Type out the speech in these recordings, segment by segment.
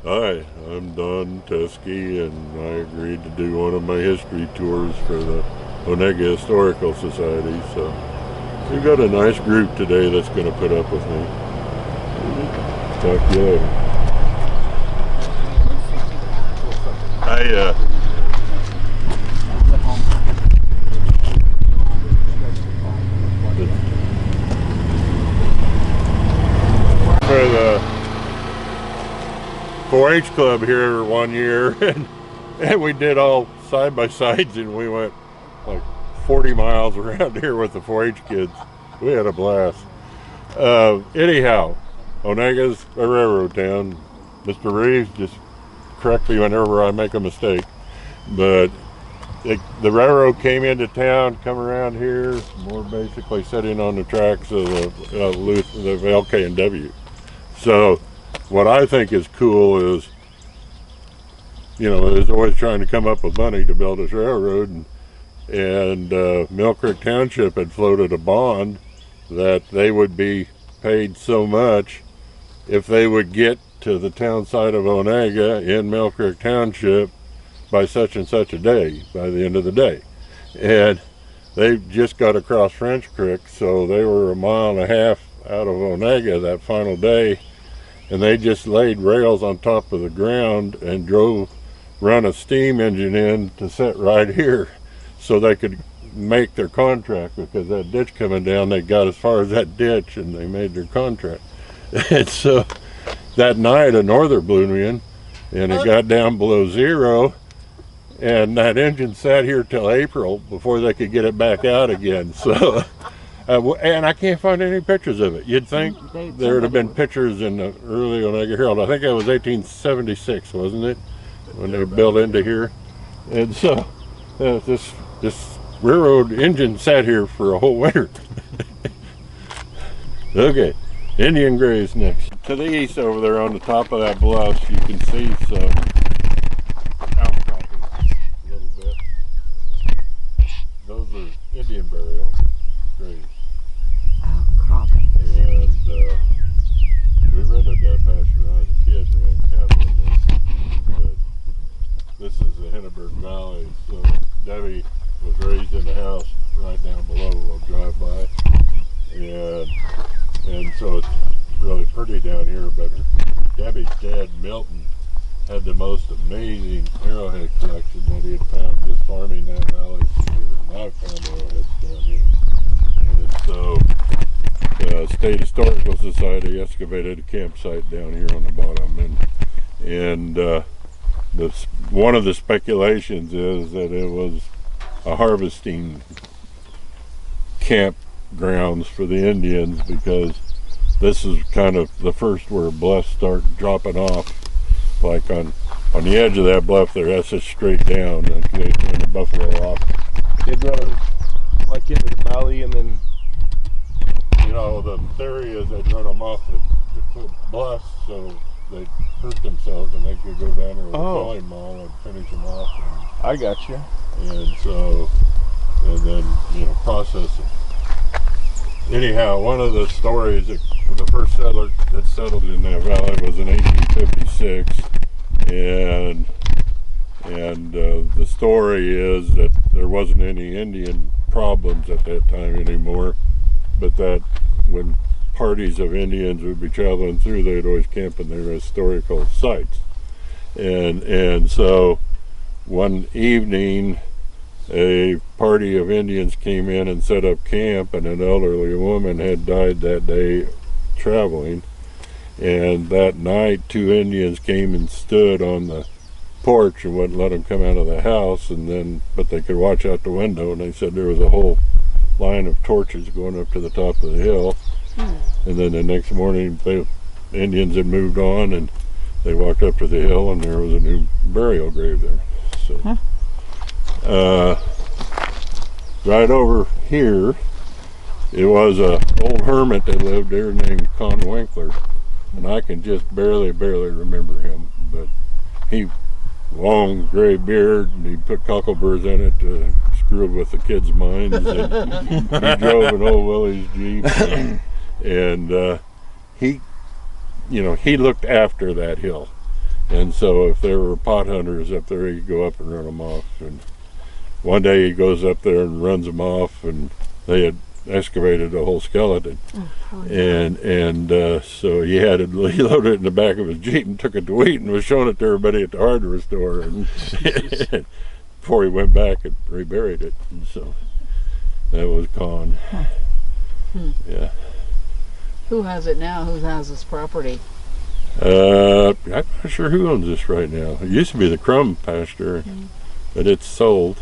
Hi, I'm Donn Teske, and I agreed to do one of my history tours for the Onaga Historical Society. So we've got a nice group today that's going to put up with me. Talk to you later. I for the 4-H club here one year, and we did all side by sides, and we went like 40 miles around here with the 4-H kids. We had a blast. Anyhow, Onaga's a railroad town. Mr. Reeves, just correct me whenever I make a mistake, but the railroad came into town, come around here, more basically sitting on the tracks of the LK&W. So what I think is cool is, is always trying to come up with money to build this railroad, and Mill Creek Township had floated a bond that they would be paid so much if they would get to the town site of Onaga in Mill Creek Township by such and such a day, by the end of the day. And they just got across French Creek, so they were a mile and a half out of Onaga that final day, and they just laid rails on top of the ground and run a steam engine in to sit right here so they could make their contract, because that ditch coming down, they got as far as that ditch and they made their contract. And so that night a norther blew in, and it got down below zero, and that engine sat here till April before they could get it back out again. So and I can't find any pictures of it. You'd think there would have been pictures in the early Onaga Herald. I think it was 1876, wasn't it, when they built into here? And so this railroad engine sat here for a whole winter. Okay, Indian Graves next. To the east over there on the top of that bluff, you can see some outcroppings a little bit. Those are Indian burial graves. Outcropping. And we rented that pasture when I was a kid and ran cattle in this. But this is the Hindenburg Valley, so Debbie was raised in the house right down below. We'll drive by, and so it's really pretty down here. But Debbie's dad, Milton, had the most amazing arrowhead collection that he had found just farming that valley here. And I found arrowheads down here. And so the State Historical Society excavated a campsite down here on the bottom, and one of the speculations is that it was a harvesting campgrounds for the Indians, because this is kind of the first where bluffs start dropping off, like on the edge of that bluff there. That's just straight down, and they turn the buffalo off. They'd run like into the valley, and then the theory is they'd run them off the bluffs so they'd hurt themselves and they could go down there with a bowling ball and finish them off. I got you. And then process it. Anyhow, one of the stories that the first settler that settled in that valley was in 1856, and the story is that there wasn't any Indian problems at that time anymore, but that when parties of Indians would be traveling through, they'd always camp in their historical sites. And so one evening a party of Indians came in and set up camp, and an elderly woman had died that day traveling, and that night 2 Indians came and stood on the porch and wouldn't let them come out of the house, but they could watch out the window, and they said there was a whole line of torches going up to the top of the hill. And then the next morning the Indians had moved on, and they walked up to the hill, and there was a new burial grave there. So right over here, it was a old hermit that lived there named Con Winkler, and I can just barely remember him, but he long gray beard, and he put cockleburrs in it to screw with the kids' minds, and he drove an old Willie's Jeep, and he looked after that hill. And so if there were pot hunters up there, he'd go up and run them off. And one day he goes up there and runs them off, and they had excavated a whole skeleton. So he loaded it in the back of his Jeep and took it to Wheaton and was showing it to everybody at the hardware store. And before he went back and reburied it. And so that was gone. Yeah. Who has it now? Who has this property? I'm not sure who owns this right now. It used to be the Crumb pasture, but it's sold.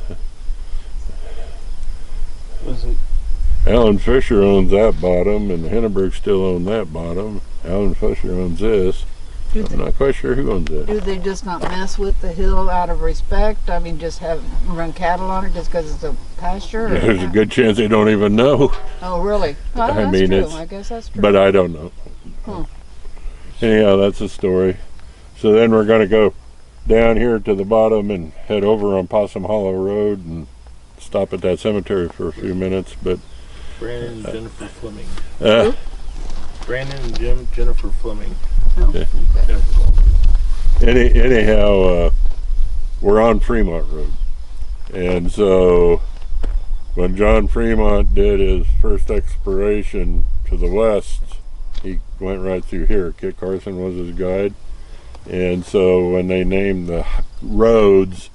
Was it? Alan Fisher owns that bottom, and Hindenburg still own that bottom. Alan Fisher owns this. I'm not quite sure who owns it. Do they just not mess with the hill out of respect? I mean, just run cattle on it just because it's a pasture? There's a good chance they don't even know. Oh, really? Well, I mean, true. I guess that's true. But I don't know. Anyhow, that's the story. So then we're going to go down here to the bottom and head over on Possum Hollow Road and stop at that cemetery for a few minutes. But Brandon and Jennifer Fleming. Who? Brandon and Jennifer Fleming. Oh, okay. Anyhow, we're on Fremont Road. And so when John Fremont did his first exploration to the west, he went right through here. Kit Carson was his guide. And so when they named the roads,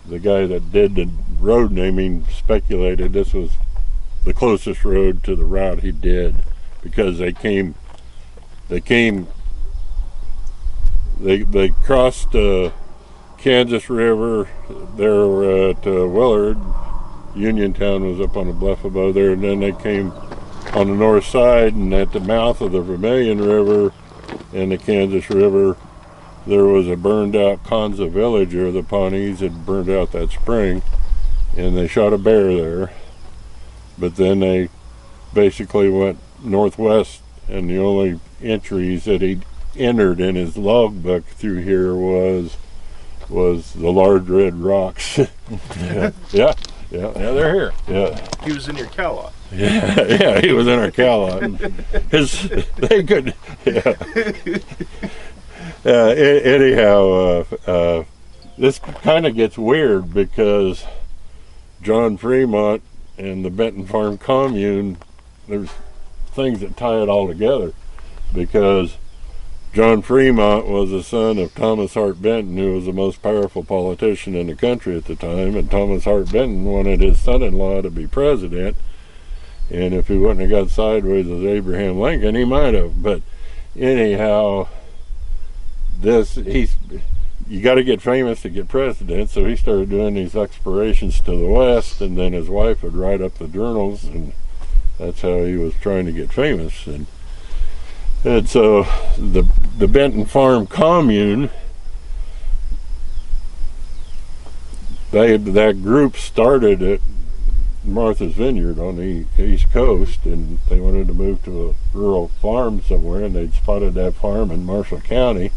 the guy that did the road naming speculated this was the closest road to the route he did, because they crossed Kansas River there at Willard. Uniontown was up on a bluff above there, and then they came on the north side, and at the mouth of the Vermilion River and the Kansas River there was a burned out Kansa village, or the Pawnees had burned out that spring, and they shot a bear there. But then they basically went northwest, and the only entries that he entered in his logbook through here was the large red rocks. yeah, they're here. Yeah, He was in your cow lot. yeah, he was in our cow lot. They could. Yeah. Anyhow, this kind of gets weird because John Fremont and the Benton Farm commune, there's things that tie it all together, because John Fremont was the son of Thomas Hart Benton, who was the most powerful politician in the country at the time, and Thomas Hart Benton wanted his son-in-law to be president, and if he wouldn't have got sideways with Abraham Lincoln, he might have. But anyhow, you got to get famous to get president, so he started doing these explorations to the west, and then his wife would write up the journals, and that's how he was trying to get famous. And so the Benton Farm commune, that group started at Martha's Vineyard on the East Coast, and they wanted to move to a rural farm somewhere, and they'd spotted that farm in Marshall County.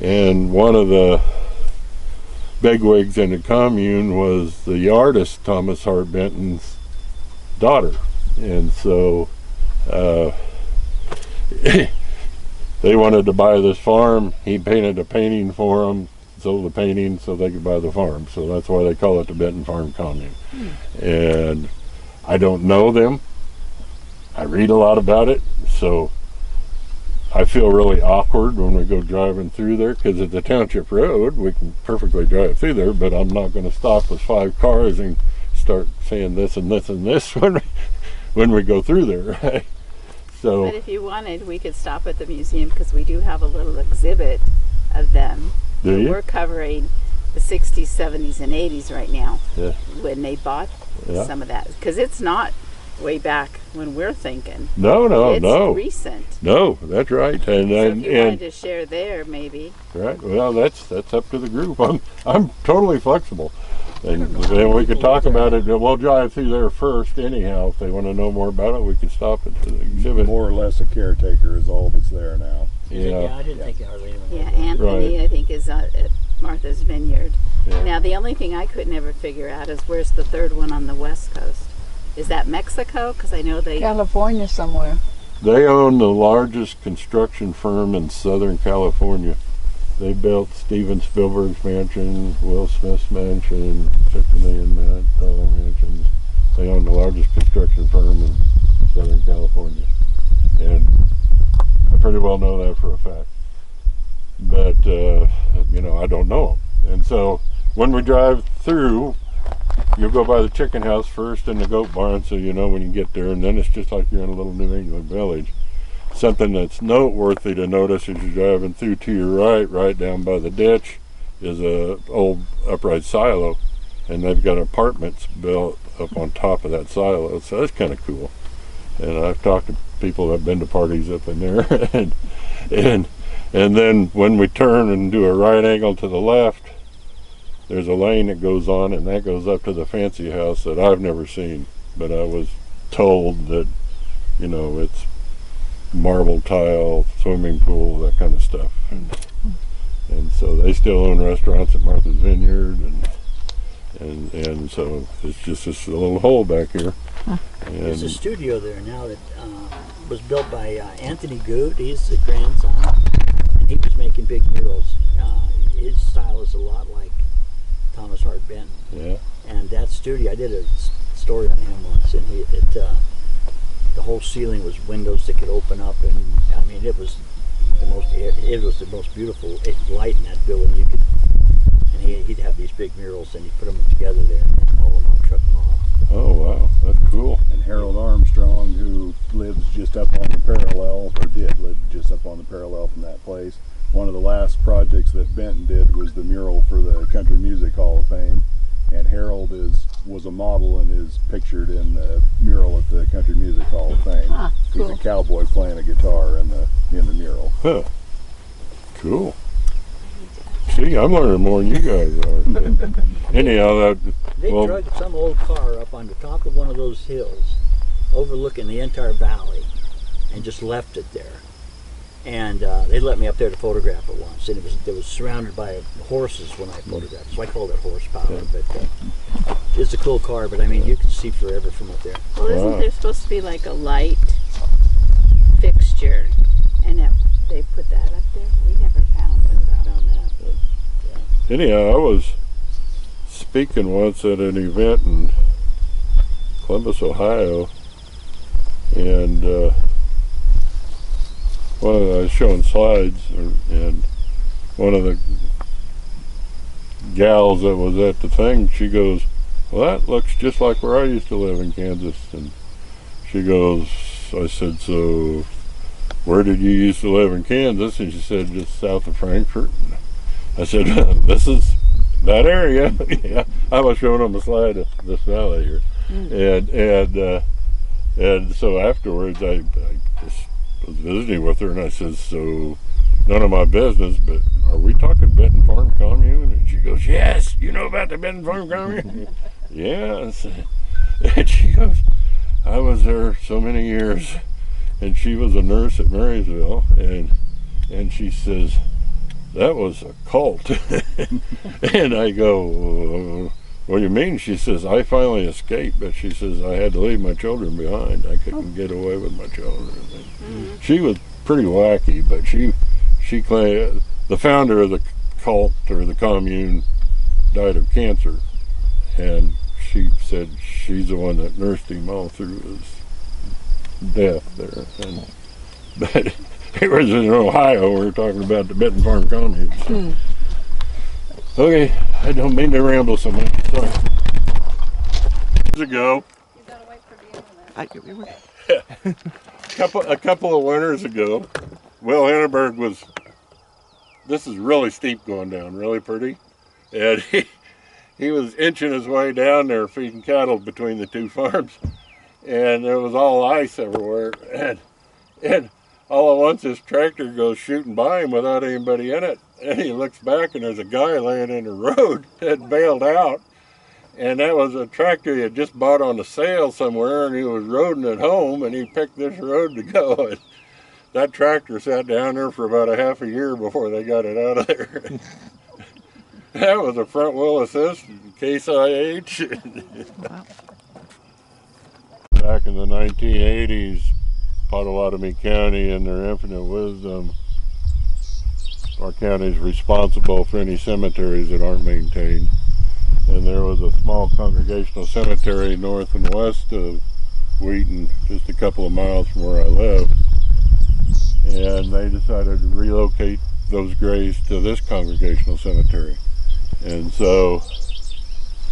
And one of the bigwigs in the commune was the artist Thomas Hart Benton's daughter. And so they wanted to buy this farm. He painted a painting for them, sold the painting so they could buy the farm. So that's why they call it the Benton Farm commune. And I don't know them. I read a lot about it, so I feel really awkward when we go driving through there, because it's a township road. We can perfectly drive through there, but I'm not going to stop with 5 cars and start saying this and this and this when we go through there, right? So, but if you wanted, we could stop at the museum, because we do have a little exhibit of them. Do you? We're covering the 60s, 70s, and 80s right now, yeah. when they bought some of that. Because it's not way back when we're thinking. No, it's no. recent. No, that's right. And so if you wanted to share there, maybe. Right. Well, that's up to the group. I'm totally flexible, and then we could talk about it. We'll drive through there first, anyhow. If they want to know more about it, we can stop at the exhibit. More or less a caretaker is all that's there now. Yeah. I didn't think it hardly anyone. Yeah, Anthony, Right. I think, is at Martha's Vineyard. Yeah. Now, the only thing I could never figure out is where's the third one on the west coast? Is that Mexico? Because I know they... California somewhere. They own the largest construction firm in Southern California. They built Steven Spielberg's mansion, Will Smith's mansion, $50 million mansions. They own the largest construction firm in Southern California. And I pretty well know that for a fact. But, you know, I don't know them. And so when we drive through, you'll go by the chicken house first and the goat barn, so you know when you get there, and then it's just like you're in a little New England village. Something that's noteworthy to notice as you're driving through, to your right down by the ditch, is a old upright silo, and they've got apartments built up on top of that silo, so that's kind of cool. And I've talked to people that have been to parties up in there, and then when we turn and do a right angle to the left, there's a lane that goes on, and that goes up to the fancy house that I've never seen, but I was told that, you know, it's marble tile, swimming pool, that kind of stuff. And so they still own restaurants at Martha's Vineyard, and so it's just this little hole back here. There's a studio there now that was built by Anthony Good. He's the grandson, and he was making big murals. His style is a lot like Thomas Hart Benton. Yeah. And that studio, I did a story on him once, and the whole ceiling was windows that could open up, and I mean it was the most beautiful light in that building. And he'd have these big murals, and he'd put them together there, and then roll them up, truck them off. Oh wow, that's cool. And Harold Armstrong, who lives just up on the parallel, or did live just up on the parallel from that place. One of the last projects that Benton did was the mural for the Country Music Hall of Fame, and Harold was a model and is pictured in the mural at the Country Music Hall of Fame. Cool. He's a cowboy playing a guitar in the mural. Huh. Cool. See, I'm learning more than you guys are. Anyhow, They dragged some old car up on the top of one of those hills, overlooking the entire valley, and just left it there. And they let me up there to photograph it once, and it was surrounded by horses when I photographed it, so I called it horsepower. But it's a cool car, but I mean, you can see forever from up there. Well, isn't there supposed to be like a light fixture, and they put that up there? We never found that. anyhow, I was speaking once at an event in Columbus, Ohio, and I was showing slides, and one of the gals that was at the thing, she goes, "Well, that looks just like where I used to live in Kansas." And she goes, I said, "So where did you used to live in Kansas?" And she said, "Just south of Frankfort." And I said, "This is that area." Yeah, I was showing them a slide of this valley here. And so afterwards I just was visiting with her, and I said, "So none of my business, but are we talking Benton Farm Commune?" And she goes, "Yes, you know about the Benton Farm Commune?" Yeah. And she goes, "I was there so many years," and she was a nurse at Marysville, and she says, "That was a cult." And I go, "What do you mean?" She says, "I finally escaped, but," she says, "I had to leave my children behind. I couldn't get away with my children." She was pretty wacky, but she claimed the founder of the cult, or the commune, died of cancer, and she said she's the one that nursed him all through his death there. But it was in Ohio. We were talking about the Benton Farm Commune. So. Okay, I don't mean to ramble so much. Sorry. Years ago, You gotta wait for the end of that. a couple of winters ago, Will Henneberg was. This is really steep going down, really pretty, and he was inching his way down there feeding cattle between the two farms, and there was all ice everywhere, and all at once his tractor goes shooting by him without anybody in it, and he looks back and there's a guy laying in the road that bailed out, and that was a tractor he had just bought on a sale somewhere, and he was roading it home, and he picked this road to go. And that tractor sat down there for about a half a year before they got it out of there. That was a front wheel assist, Case IH. Wow. Back in the 1980s, Pottawatomie County, in their infinite wisdom, our county's responsible for any cemeteries that aren't maintained. And there was a small congregational cemetery north and west of Wheaton, just a couple of miles from where I live. And they decided to relocate those graves to this congregational cemetery. And so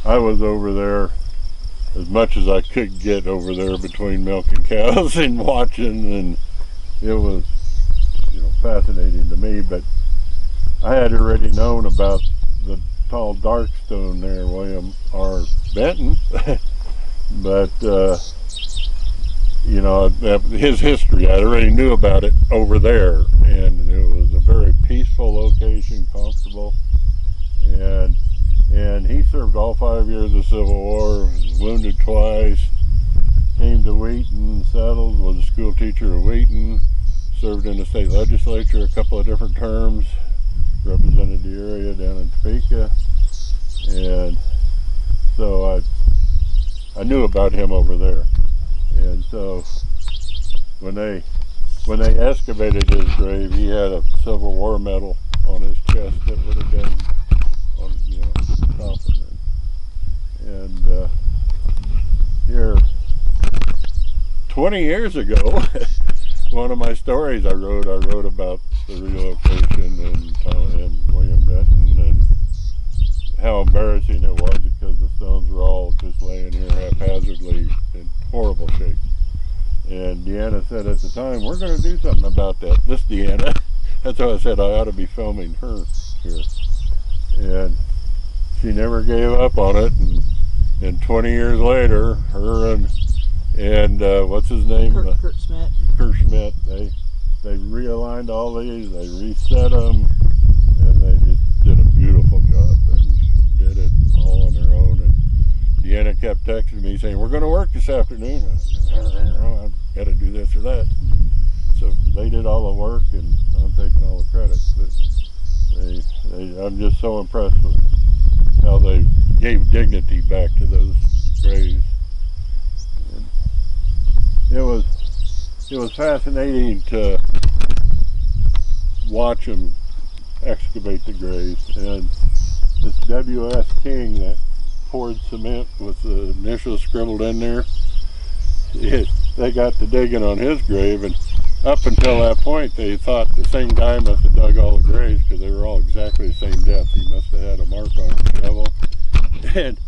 I was over there as much as I could get over there between milking cows and watching, and it was, fascinating to me. But I had already known about the tall dark stone there, William R. Benton, but his history, I already knew about it over there, and it was a very peaceful location, comfortable, and he served all 5 years of the Civil War, was wounded twice, came to Wheaton, settled, was a school teacher at Wheaton, served in the state legislature a couple of different terms, represented the area down in Topeka, and so I knew about him over there. And so when they excavated his grave, he had a Civil War medal on his chest that would have been on the coffin. And here 20 years ago, one of my stories I wrote about the relocation and William Benton, and how embarrassing it was because the stones were all just laying here haphazardly in horrible shape. And Deanna said at the time, we're going to do something about that. This Deanna, that's why I said I ought to be filming her here. And she never gave up on it, and 20 years later, her and what's his name? Kurt Schmidt. Kurt Schmidt, they realigned all these, they reset them, and they just did a beautiful job and did it all on their own. And Deanna kept texting me saying, we're going to work this afternoon. I've got to do this or that. So they did all the work, and I'm taking all the credit. But I'm just so impressed with how they gave dignity back to those graves. And it was fascinating to watch them excavate the graves. And this W.S. King that poured cement with the initials scribbled in there, they got to digging on his grave, and up until that point they thought the same guy must have dug all the graves because they were all exactly the same depth. He must have had a mark on his shovel. And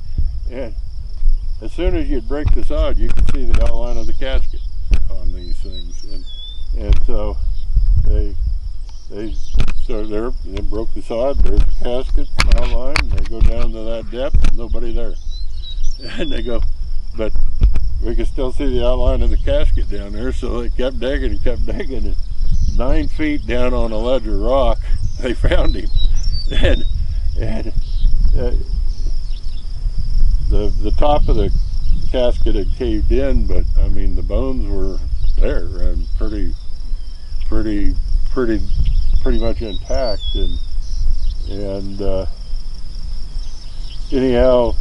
as soon as you'd break the sod, you could see the outline of the casket on these things. And so they broke the sod, there's the casket outline, and they go down to that depth, and nobody there. And they go, but we could still see the outline of the casket down there, so they kept digging and kept digging, and 9 feet down on a ledge of rock, they found him. And the top of the casket had caved in, but I mean the bones were there and pretty much intact, and anyhow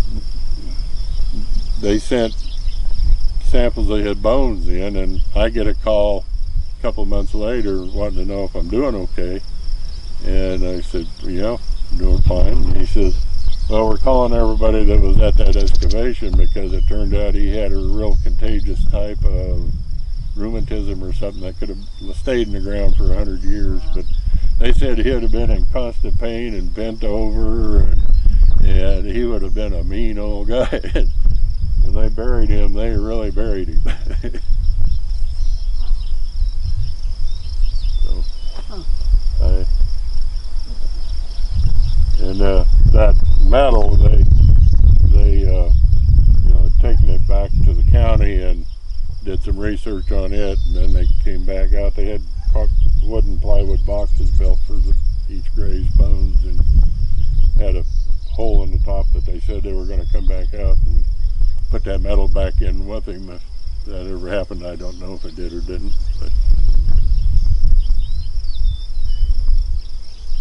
they sent samples. They had bones in, and I get a call a couple months later wanting to know if I'm doing okay, and I said, yeah, I'm doing fine. And he says, well, we're calling everybody that was at that excavation because it turned out he had a real contagious type of rheumatism or something that could have stayed in the ground for 100 years, but they said he would have been in constant pain and bent over, and he would have been a mean old guy. When they buried him, they really buried him. That metal, they taken it back to the county and did some research on it, and then they came back out. They had wooden plywood boxes built for each grave's bones, and had a hole in the top that they said they were going to come back out and put that metal back in with him. If that ever happened, I don't know if it did or didn't. But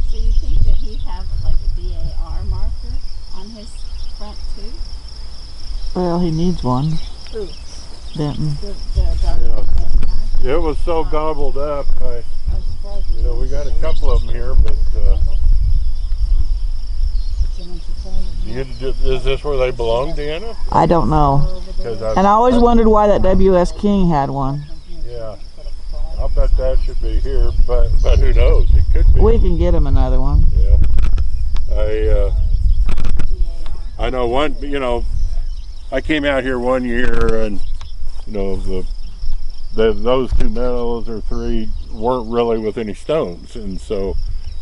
so you think that he'd have like a BAR marker on his front too? Well, he needs one. Ooh. Benton. The dark Benton guy? it was so gobbled up. I'm surprised he So we got a couple of them here, but is this where they belong, Deanna? I don't know. 'Cause And I always wondered why that W.S. King had one. yeah, I'll bet that should be here, but who knows? It could be. We can get him another one. Yeah, I know one. You know, I came out here one year, and you know those two meadows or three weren't really with any stones, and so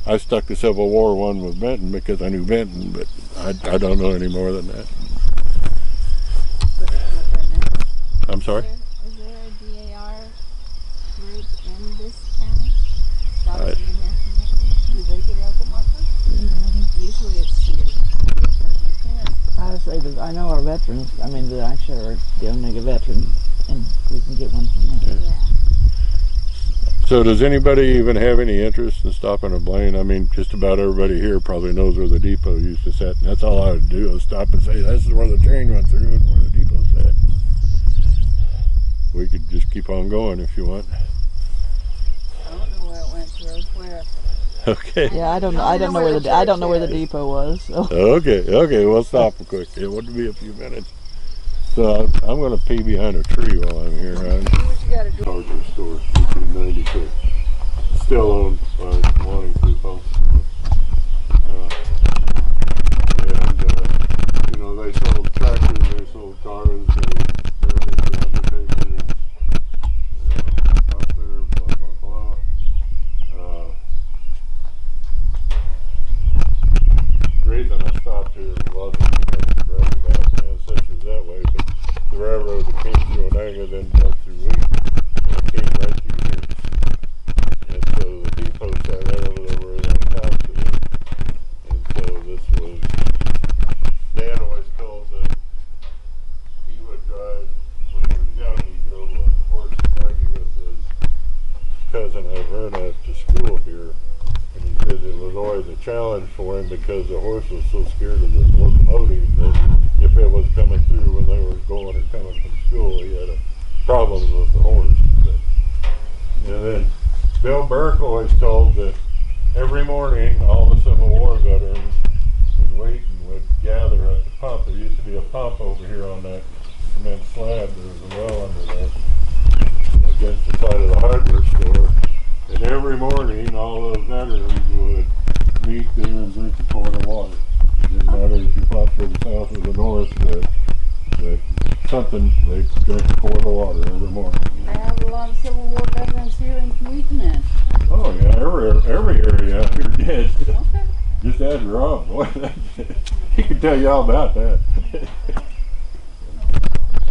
I stuck the Civil War one with Benton because I knew Benton, but I don't know any more than that. I'm sorry? Is there a DAR group in this county? Do they get out the marker? Usually it's here. I would say that I know our veterans. I mean, I share the Onaga veteran, and we can get one from them. Yeah. So does anybody even have any interest in stopping a Blaine? I mean, just about everybody here probably knows where the depot used to sit, and that's all I would do is stop and say, this is where the train went through and where the depot sat. We could just keep on going if you want. I don't know where it went through. Where? Okay. Yeah, I don't know. I don't know where the depot was. So. Okay, we'll stop quick. It wouldn't be a few minutes. So I'm going to pee behind a tree while I'm here. Do what you gotta do. Charger store, 1896. Still owned by wanting to folks. And you know, they sold tractors, they sold cars, they serviced the undertakers, up there, blah blah blah. The reason I stopped here wasn't because of bragging about ancestors that way, but the railroad that came through Onaga then went through Wheat, and it came right through here. And so the depot sat right over there where that house is. And so this was, Dan always told that he would drive, when he was young, he drove a horse and buggy with his cousin Iverna to school here. And he said it was always a challenge for him because the horse was so scared of the locomotive that if it was coming through when they were going or coming from school, he had problems with the horse. And then Bill Burke always told that every morning all the Civil War veterans in Wheaton would gather at the pump. There used to be a pump over here on that cement slab. There was a well under there against the side of the hardware store. And every morning all those veterans would meet there and drink a quart of water. It didn't matter if you fought for the South or the North, that something, they drank a quart of water every morning. I have a lot of Civil War veterans here in Wheaton then. Oh yeah, every area out here did. Okay. Just ask Rob, boy, he can tell you all about that.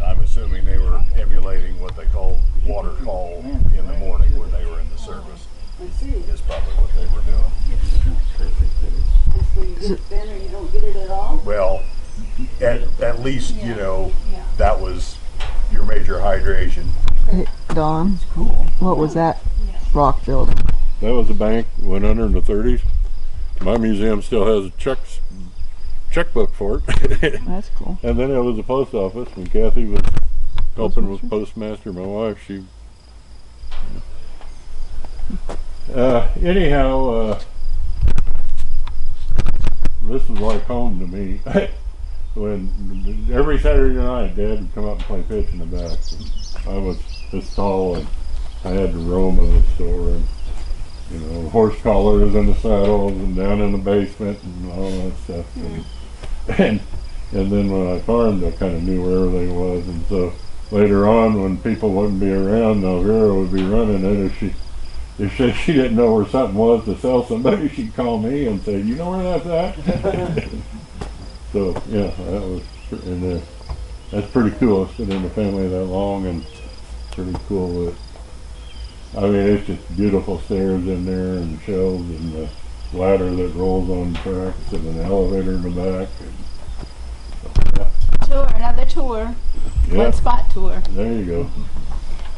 I'm assuming they were emulating what they called water call in the morning when they were in the service. I see. Is probably what they were doing. That's where you get it then, or you don't get it at all? Well, at least, you know, that was your major hydration. Hey, Donn, what was that rock building? That was a bank, went under in the 30s. My museum still has a checkbook for it. That's cool. And then it was the post office. When Kathy was helping with postmaster, my wife, she... anyhow, this is like home to me. When every Saturday night, Dad would come up and play pitch in the back. I was this tall, and I had to roam in the store, and you know, horse collars in the saddles, and down in the basement, and all that stuff. And then when I farmed, I kind of knew where everything was, and so later on, when people wouldn't be around, Elvira would be running it. If she didn't know where something was to sell somebody, she'd call me and say, "You know where that's at?" So yeah, that was, and that's pretty cool. I've been in the family that long, and pretty cool that, I mean, it's just beautiful stairs in there, and shelves, and the ladder that rolls on tracks, and an elevator in the back. And, so, yeah. Tour, another tour. Yeah, One spot tour. there you go.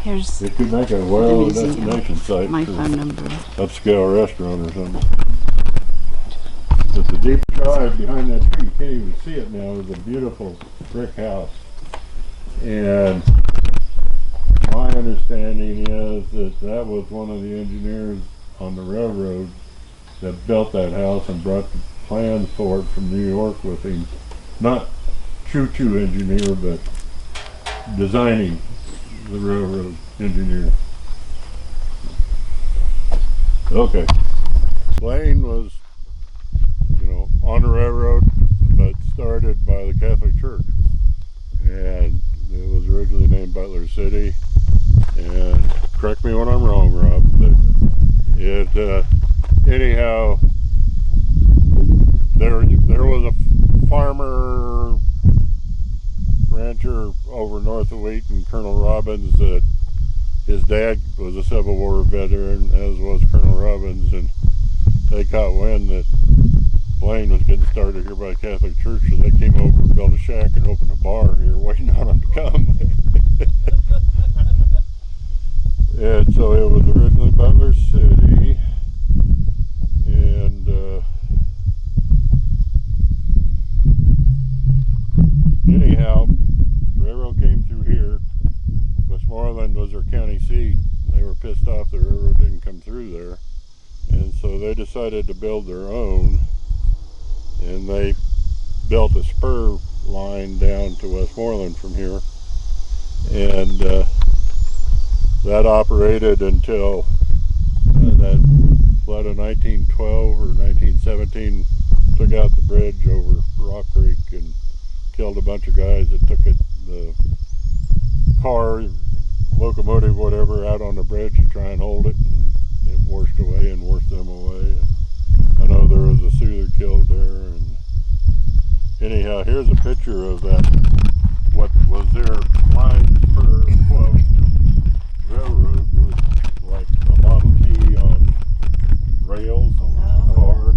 Here's It could make a well destination site my for phone number. upscale restaurant or something. But the deep drive behind that tree, you can't even see it now, is a beautiful brick house. And my understanding is that that was one of the engineers on the railroad that built that house and brought the plans for it from New York with him. Not choo-choo engineer, but designing the railroad engineer. Okay. Blaine was, on the railroad, but started by the Catholic Church. And it was originally named Butler City. And correct me when I'm wrong, Rob, but anyhow, there was a farmer, rancher over north of Wheaton, Colonel Robbins, that his dad was a Civil War veteran, as was Colonel Robbins, and they caught wind that Blaine was getting started here by the Catholic Church, so they came over and built a shack and opened a bar here, waiting on them to come. And so it was originally Butler City, and anyhow, the railroad came through here. Westmoreland was their county seat. They were pissed off the railroad didn't come through there, and so they decided to build their own, and they built a spur line down to Westmoreland from here, and that operated until that flood of 1912 or 1917 took out the bridge over Rock Creek and killed a bunch of guys that took the car, locomotive, whatever, out on the bridge to try and hold it, and it washed away and washed them away. And I know there was a Sioux killed there, and anyhow, here's a picture of that, what was their line for quote railroad was like a Model T on rails on the car.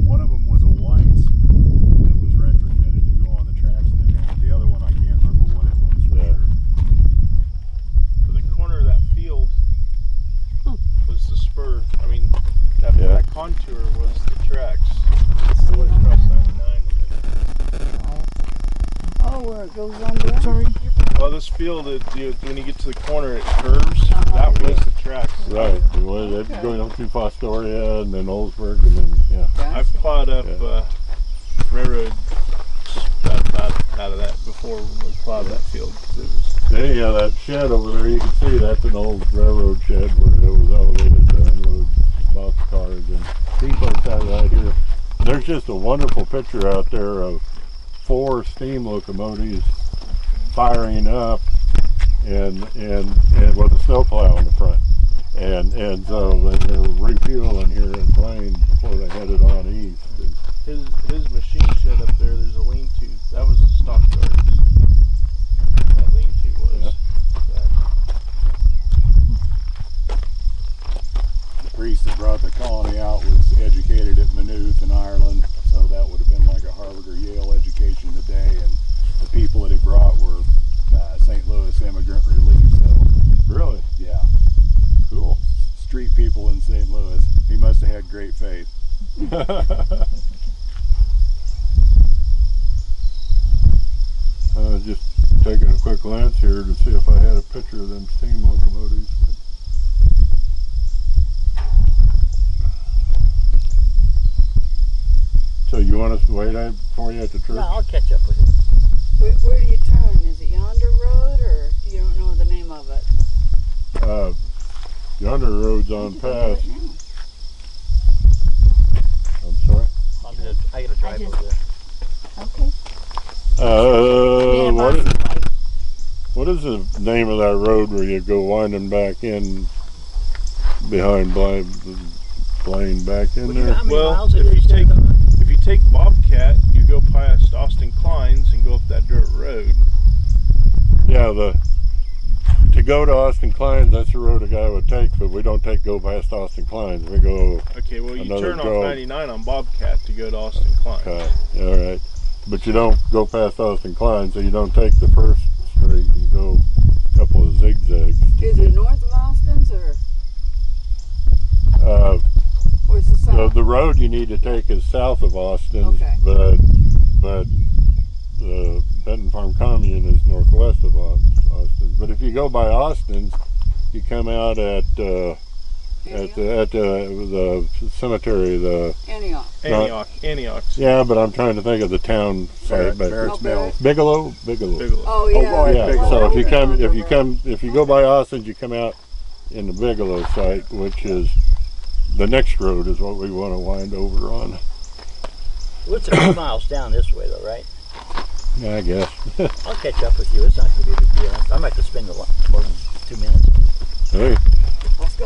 One of them was a white that was retrofitted to go on the tracks, and the other one I can't remember what it was for sure. For the corner of that field was the spur. I mean, that contour was the tracks. So it crossed 99. Oh, where it goes on down? Sorry. Oh, this field, when you get to the corner, it curves. That was the tracks. Right. It was going up through Fostoria and then Oldsburg, and then I've plowed up railroad out of that before we plowed that field. Anyhow, that shed over there, you can see that's an old railroad shed where it was elevated to unload boxcars, and these folks out right here. There's just a wonderful picture out there of 4 steam locomotives firing up and with a snowplow in the front, and so they were refueling here in Blaine before they headed on east. His machine shed up there, there's a lean-to. That was stockyards. That lean-to was. The priest that brought the colony out was educated at Maynooth in Ireland, so that would have been like a Harvard or Yale education today, and the people that he brought were St. Louis immigrant relief. So Really? yeah, Cool. street people in St. Louis. He must have had great faith. Just taking a quick glance here to see if I had a picture of them steam locomotives. So you want us to wait for you at the church? No, I'll catch up with you. Where do you turn? Is it Yonder Road, or you don't know the name of it? Yonder Road's on past. I'm sorry? I gotta drive over there. Okay. What is the name of that road where you go winding back in behind Blaine back in there? Well, if you take Bobcat, you go past Austin Klein's and go up that dirt road. Yeah, to go to Austin Klein's, that's the road a guy would take, but we don't go past Austin Klein's. We go. Okay, well you another turn off go. 99 on Bobcat to go to Austin Klein's. Okay, all right. But you don't go past Austin Klein's, so you don't take the first street. You go a couple of zigzags. Is it north of Austin's, or is it south? The road you need to take is south of Austin's, Okay. but the Benton Farm Commune is northwest of Austin. But if you go by Austin's, you come out at at the cemetery. The Antioch. yeah, but I'm trying to think of the town site. Barrett's Mills. Bigelow. Oh yeah. Yeah. Bigelow. So if you go by Austin's, you come out in the Bigelow site, which is the next road is what we want to wind over on. Well, it's a few miles down this way, though, right? Yeah, I guess. I'll catch up with you. It's not going to be a big deal. I might have to spend more than 2 minutes. Hey. Let's go.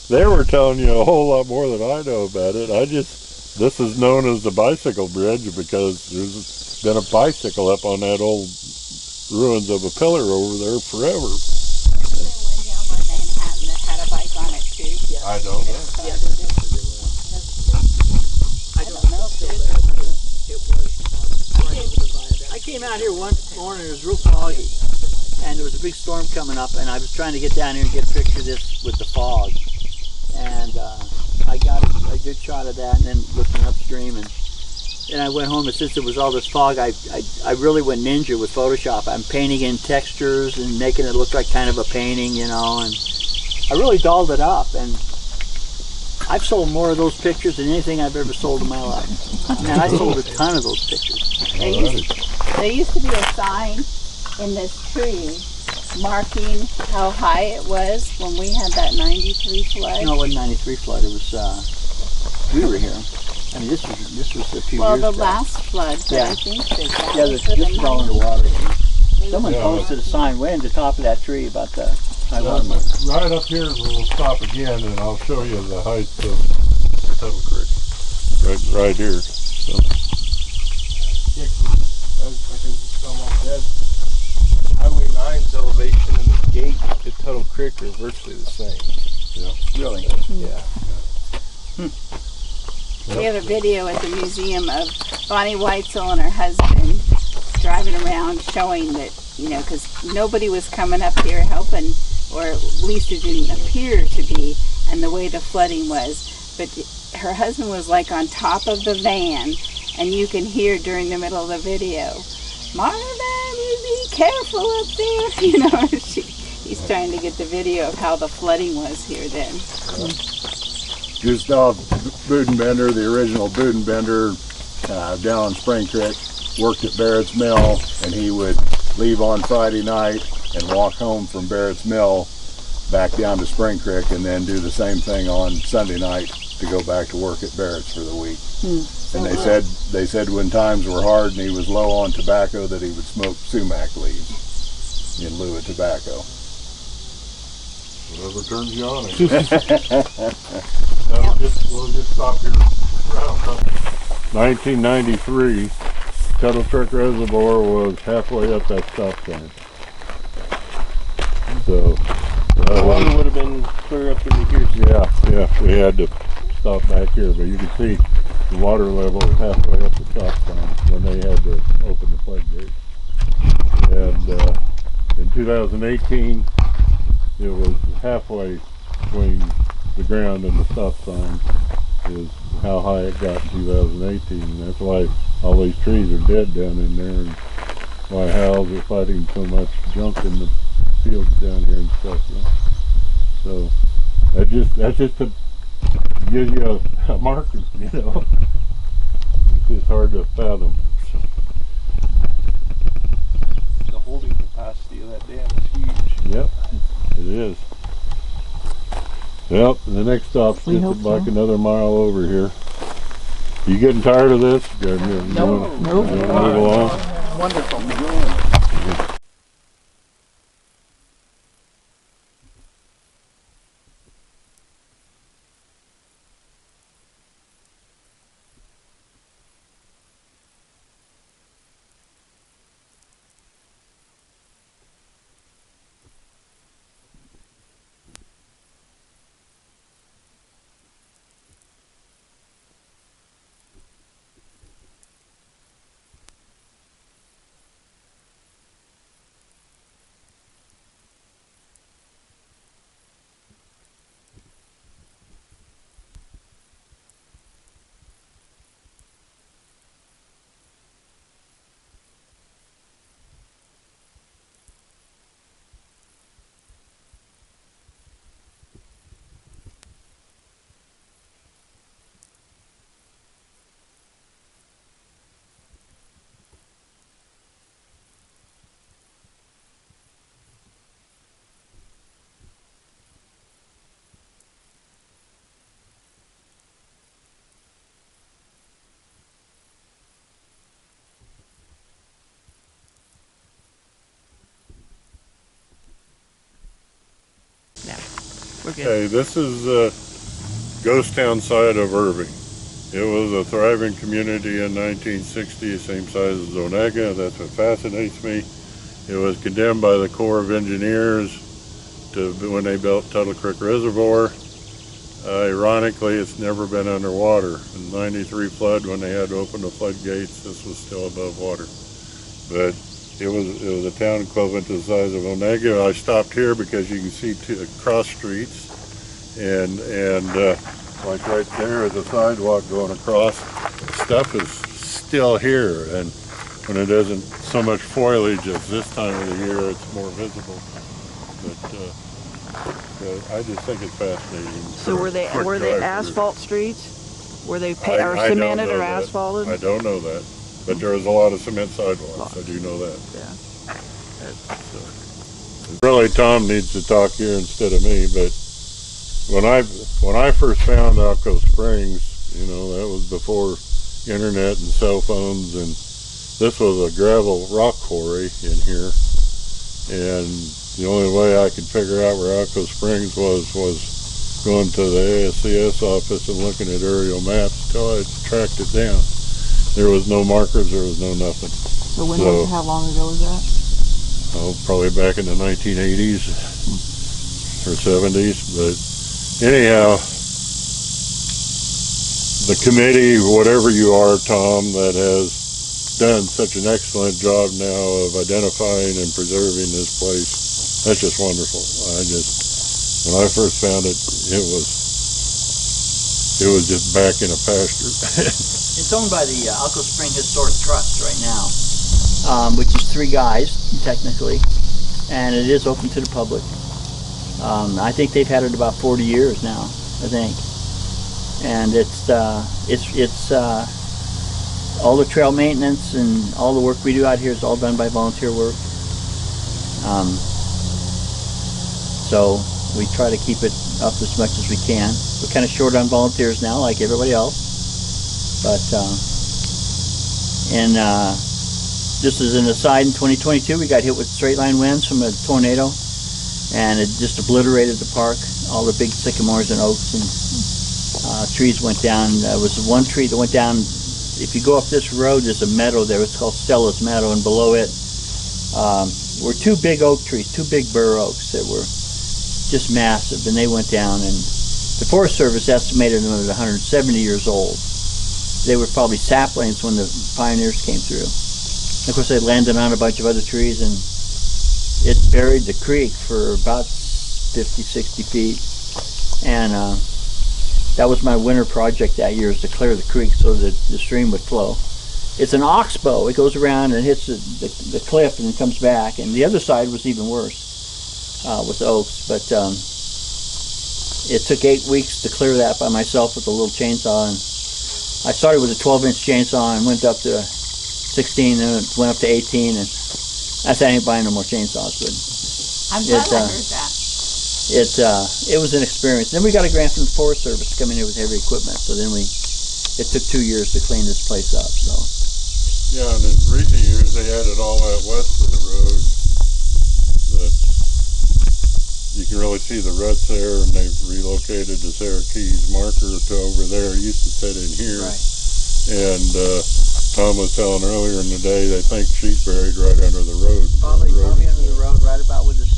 They were telling you a whole lot more than I know about it. This is known as the bicycle bridge because there's been a bicycle up on that old ruins of a pillar over there forever. There one down by Manhattan that had a bike on it too. Yeah. I don't know. Yeah, I don't know if there's I came out here one morning, it was real foggy, and there was a big storm coming up, and I was trying to get down here and get a picture of this with the fog. And I got a good shot of that, and then looking upstream, and then I went home, and since there was all this fog, I really went ninja with Photoshop. I'm painting in textures and making it look like kind of a painting, you know, and I really dolled it up, and I've sold more of those pictures than anything I've ever sold in my life. And I sold a ton of those pictures. There used to be a sign in this tree marking how high it was when we had that 93 flood. No, it wasn't 93 flood. It was, we were here. I mean, this was a few years Well, the back. last flood, but Yeah. I think that Yeah, was this is all underwater. Someone Yeah. posted a sign way at the top of that tree about the high water mark. Right up here, we'll stop again, and I'll show you the heights of Tuttle Creek. Right here. So. Highway 9's elevation and the gate to Tuttle Creek are virtually the same. Really? Yeah. we have a video at the museum of Bonnie Weitzel and her husband driving around showing that, you know, because nobody was coming up here helping, or at least it didn't appear to be, and the way the flooding was. But her husband was like on top of the van, and you can hear during the middle of the video, Marvin, you be careful up there. You know, he's trying to get the video of how the flooding was here then. Gustav Budenbender, the original Budenbender, down on Spring Creek, worked at Barrett's Mill, and he would leave on Friday night and walk home from Barrett's Mill back down to Spring Creek, and then do the same thing on Sunday night to go back to work at Barrett's for the week. And they said when times were hard and he was low on tobacco that he would smoke sumac leaves in lieu of tobacco. Whatever turns you on. We'll just stop here. 1993, Tuttle Creek Reservoir was halfway up that stop sign. So The water would have been clear up into here. yeah, we had to stop back here, but you can see the water level was halfway up the stop sign when they had to open the floodgate. And in 2018, it was halfway between the ground and the stop sign is how high it got in 2018. That's why all these trees are dead down in there, and why Howells are fighting so much junk in the fields down here and stuff. Yeah. So that's just to give you a marker, you know. It's just hard to fathom. So. The holding capacity of that dam is huge. Yep, it is. Yep, the next stop's We just hope like so. another mile over here. You getting tired of this? Nope. Move along? Wonderful. We're good. Okay, this is ghost town side of Irving. It was a thriving community in 1960, same size as Onaga. That's what fascinates me. It was condemned by the Corps of Engineers when they built Tuttle Creek Reservoir. Ironically, it's never been underwater. In '93 flood, when they had to open the floodgates, this was still above water. But it was a town equivalent to the size of Onaga. I stopped here because you can see two cross streets, and like right there is a sidewalk going across. Stuff is still here, and when it isn't so much foliage as this time of the year, it's more visible. But I just think it's fascinating. So were they asphalt streets? Were they or I don't cemented know or that. asphalted? I don't know that, but there was a lot of cement sidewalks. I do know that. Yeah. Really, Tom needs to talk here instead of me. But when I first found Alco Springs, you know, that was before internet and cell phones, and this was a gravel rock quarry in here, and the only way I could figure out where Alco Springs was going to the ASCS office and looking at aerial maps till I tracked it down. There was no markers, there was no nothing. So how long ago was that? Oh, probably back in the 1980s or 70s. But anyhow, the committee, whatever you are, Tom, that has done such an excellent job now of identifying and preserving this place, that's just wonderful. When I first found it, it was just back in a pasture. It's owned by the Alco Spring Historic Trust right now, which is 3 guys, technically, and it is open to the public. I think they've had it about 40 years now, I think. And it's all the trail maintenance and all the work we do out here is all done by volunteer work. So we try to keep it up as much as we can. We're kind of short on volunteers now, like everybody else. But just as an aside, in 2022 we got hit with straight line winds from a tornado, and it just obliterated the park. All the big sycamores and oaks and trees went down. There was one tree that went down. If you go up this road, there's a meadow there. It's called Stella's Meadow, and below it were 2 big oak trees, 2 big bur oaks that were just massive, and they went down. And the Forest Service estimated them at 170 years old. They were probably saplings when the pioneers came through. Of course, they landed on a bunch of other trees, and it buried the creek for about 50, 60 feet. And that was my winter project that year, is to clear the creek so that the stream would flow. It's an oxbow. It goes around and hits the cliff and comes back. And the other side was even worse with oaks. But it took 8 weeks to clear that by myself with a little chainsaw. And I started with a 12-inch chainsaw and went up to 16, and it went up to 18. And I said, I ain't buying no more chainsaws. But I'm glad I heard that. It was an experience. Then we got a grant from the Forest Service to come in here with heavy equipment. So then it took 2 years to clean this place up. So. Yeah, and in recent years they added all that west of the road. That you can really see the ruts there, and they've relocated the Sarah Keys marker to over there. It used to sit in here. Right. And Tom was telling earlier in the day they think she's buried right under the road. Probably under the road, right about where this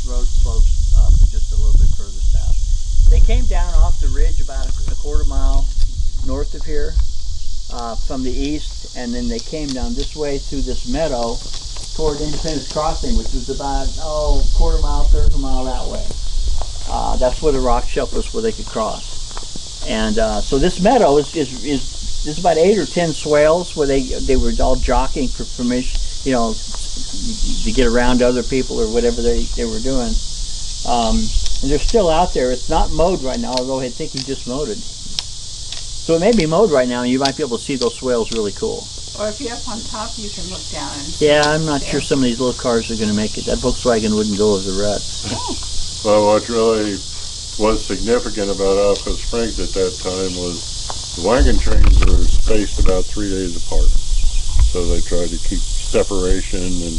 road slopes up just a little bit further south. They came down off the ridge about a quarter mile north of here from the east, and then they came down this way through this meadow toward Independence Crossing, which was about quarter mile, third of a mile that way. That's where the rock shelf was, where they could cross. And so this meadow is about 8 or 10 swales where they were all jockeying for permission, you know, to get around other people or whatever they were doing. And they're still out there. It's not mowed right now, although I think he just mowed it. So it may be mowed right now, and you might be able to see those swales really cool. Or if you're up on top, you can look down and see. Yeah, I'm not sure some of these little cars are going to make it. That Volkswagen wouldn't go over the ruts. Well, what really was significant about Alco Springs at that time was the wagon trains were spaced about 3 days apart. So they tried to keep separation and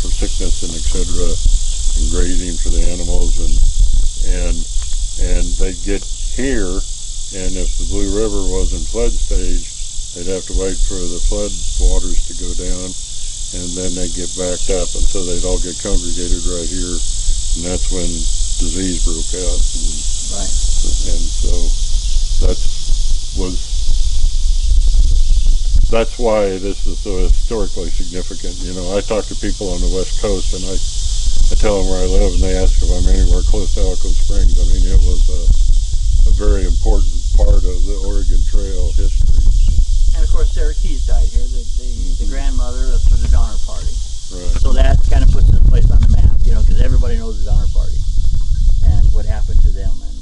for sickness and etc. and grazing for the animals, and and they'd get here, and if the Blue River was in flood stage, they'd have to wait for the flood waters to go down, and then they'd get backed up, and so they'd all get congregated right here, and that's when disease broke out. Right. And so that's why this is so historically significant. You know, I talk to people on the West Coast, and I tell them where I live, and they ask if I'm anywhere close to Elko Springs. I mean, it was a very important part of the Oregon Trail history. And of course, Sarah Keys died here, the grandmother for the Donner Party. Right. So that kind of puts this place on the map, you know, because everybody knows the Donner Party and what happened to them. And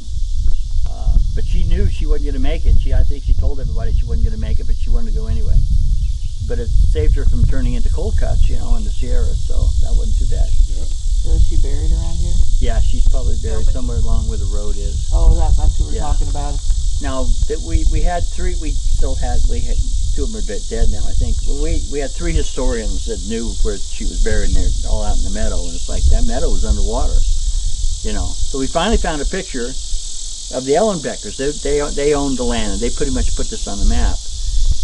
but she knew she wasn't going to make it. I think she told everybody she wasn't going to make it, but she wanted to go anyway. But it saved her from turning into cold cuts, you know, in the Sierra. So that wasn't too bad. Yeah. So is she buried around here? Yeah, she's probably buried somewhere along where the road is. Oh, that's what we're Yeah. talking about. Now that we had three, we had two of them are dead now, I think. But we had three historians that knew where she was buried, and they're all out in the meadow, and it's like that meadow was underwater, you know. So we finally found a picture of the Ellenbeckers. They owned the land, and they pretty much put this on the map.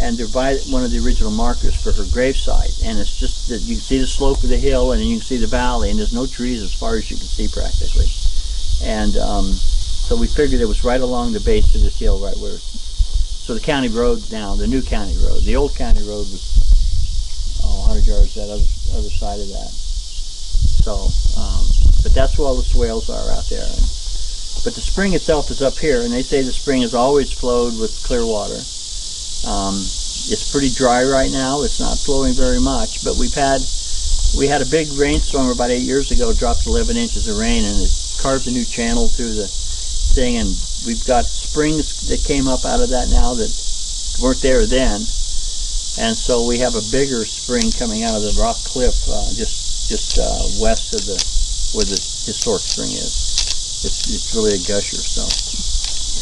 And they're by one of the original markers for her gravesite, and it's just that you can see the slope of the hill, and you can see the valley, and there's no trees as far as you can see practically. And so we figured it was right along the base of this hill, right where. So the county road now, the new county road, the old county road was 100 yards that other side of that. So, but that's where all the swales are out there. But the spring itself is up here, and they say the spring has always flowed with clear water. It's pretty dry right now. It's not flowing very much, but we had a big rainstorm about 8 years ago, dropped 11 inches of rain, and it carved a new channel through the thing, and we've got springs that came up out of that now that weren't there then, and so we have a bigger spring coming out of the rock cliff just west of where the historic spring is. It's really a gusher, so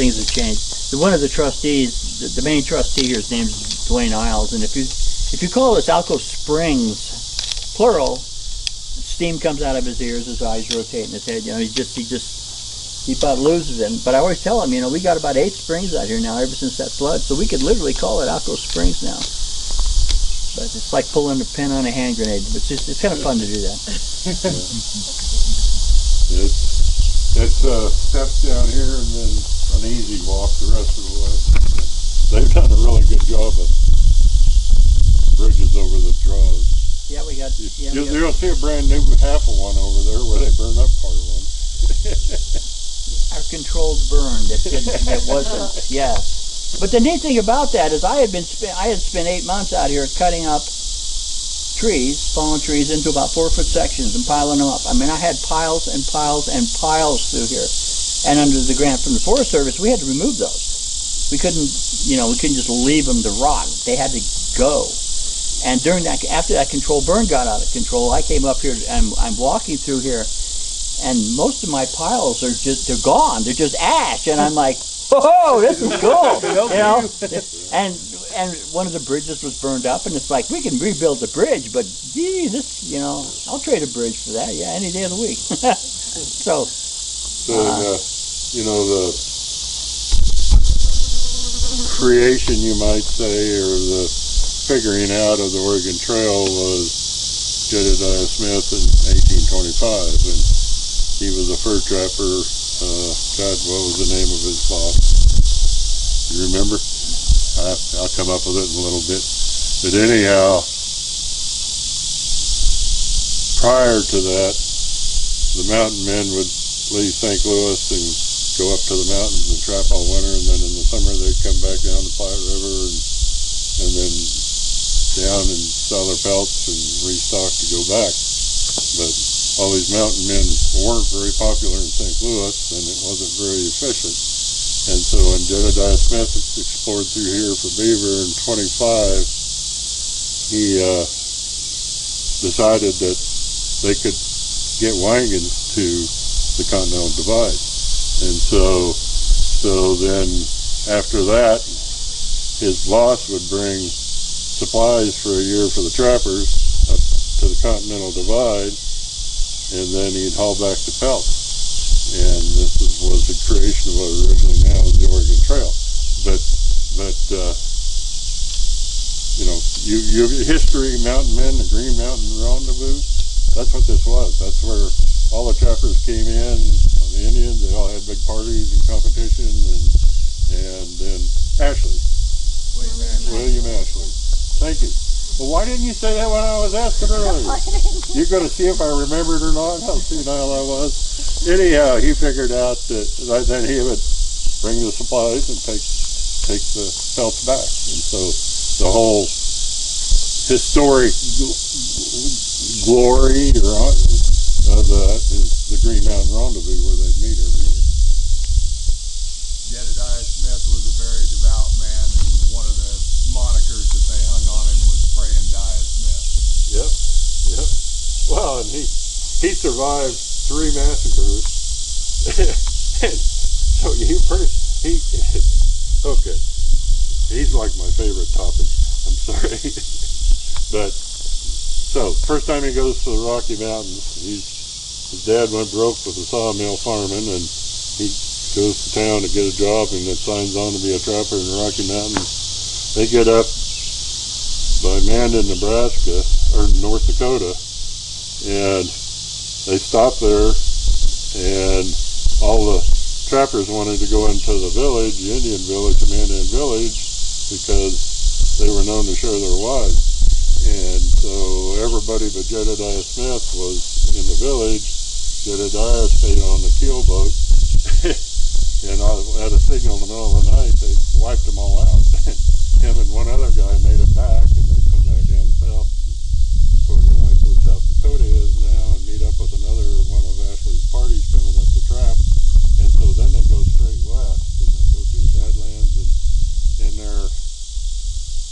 things have changed. One of the trustees, the main trustee here, his name's Dwayne Isles, and if you call this Elko Springs plural, steam comes out of his ears, his eyes rotate in his head. You know, he about loses him. But I always tell him, you know, we got about 8 springs out here now ever since that flood, so we could literally call it Elko Springs now. But it's like pulling a pin on a hand grenade. But it's kind of fun to do that. It's steps down here and then an easy walk the rest of the way. They've done a really good job of bridges over the draws. Yeah, we got. You'll see a brand new half of one over there where they burned up part of one. Our controlled burn that wasn't. Yes. But the neat thing about that is I had spent 8 months out here cutting up trees, fallen trees, into about 4-foot sections and piling them up. I mean, I had piles and piles and piles through here. And under the grant from the Forest Service, we had to remove those. We couldn't just leave them to rot. They had to go. And after that controlled burn got out of control, I came up here and I'm walking through here, and most of my piles they're gone. They're just ash, and I'm like, whoa, this is cool, you know. And one of the bridges was burned up, and it's like, we can rebuild the bridge, but gee, this, you know, I'll trade a bridge for that, yeah, any day of the week. So you know, the creation, you might say, or the figuring out of the Oregon Trail was Jedediah Smith in 1825, and he was a fur trapper. God, what was the name of his boss? You remember? I'll come up with it in a little bit. But anyhow, prior to that, the mountain men would leave St. Louis and go up to the mountains and trap all winter, and then in the summer they'd come back down the Platte River and then down and sell their pelts and restock to go back. But all these mountain men weren't very popular in St. Louis, and it wasn't very efficient. And so when Jedediah Smith explored through here for beaver in 25, he decided that they could get wagons to the Continental Divide. And so then after that, his boss would bring supplies for a year for the trappers up to the Continental Divide, and then he'd haul back the pelts. And this was the creation of what originally now is the Oregon Trail. But you know, you history, Mountain Men, the Green Mountain Rendezvous. That's what this was. That's where all the trappers came in. The Indians, they all had big parties and competition, and then Ashley, William Ashley. Thank you. Well, why didn't you say that when I was asking earlier? You're going to see if I remembered or not, how senile I was. Anyhow, he figured out that then he would bring the supplies and take the pelts back. And so the whole historic glory of that is the Green Mountain Rendezvous where they'd meet every year. Jedediah Smith was a very devout man, and one of the monikers that they hung on him was Praying Diah Smith. Yep. Well, and he survived 3 massacres. And so okay. He's like my favorite topic. I'm sorry. But so first time he goes to the Rocky Mountains, his dad went broke with a sawmill farming, and he goes to town to get a job and then signs on to be a trapper in the Rocky Mountains. They get up by Mandan, Nebraska, or North Dakota, and they stop there, and all the trappers wanted to go into the village, the Indian village, the Mandan village, because they were known to share their wives. And so everybody but Jedediah Smith was in the village. Jedediah stayed on the keel boat. And at a signal in the middle of the night, they wiped them all out. Him and one other guy made it back, and they come back down south, toward like where South Dakota is now, and meet up with another one of Ashley's parties coming up to trap. And so then they go straight west, and they go through Badlands, and they're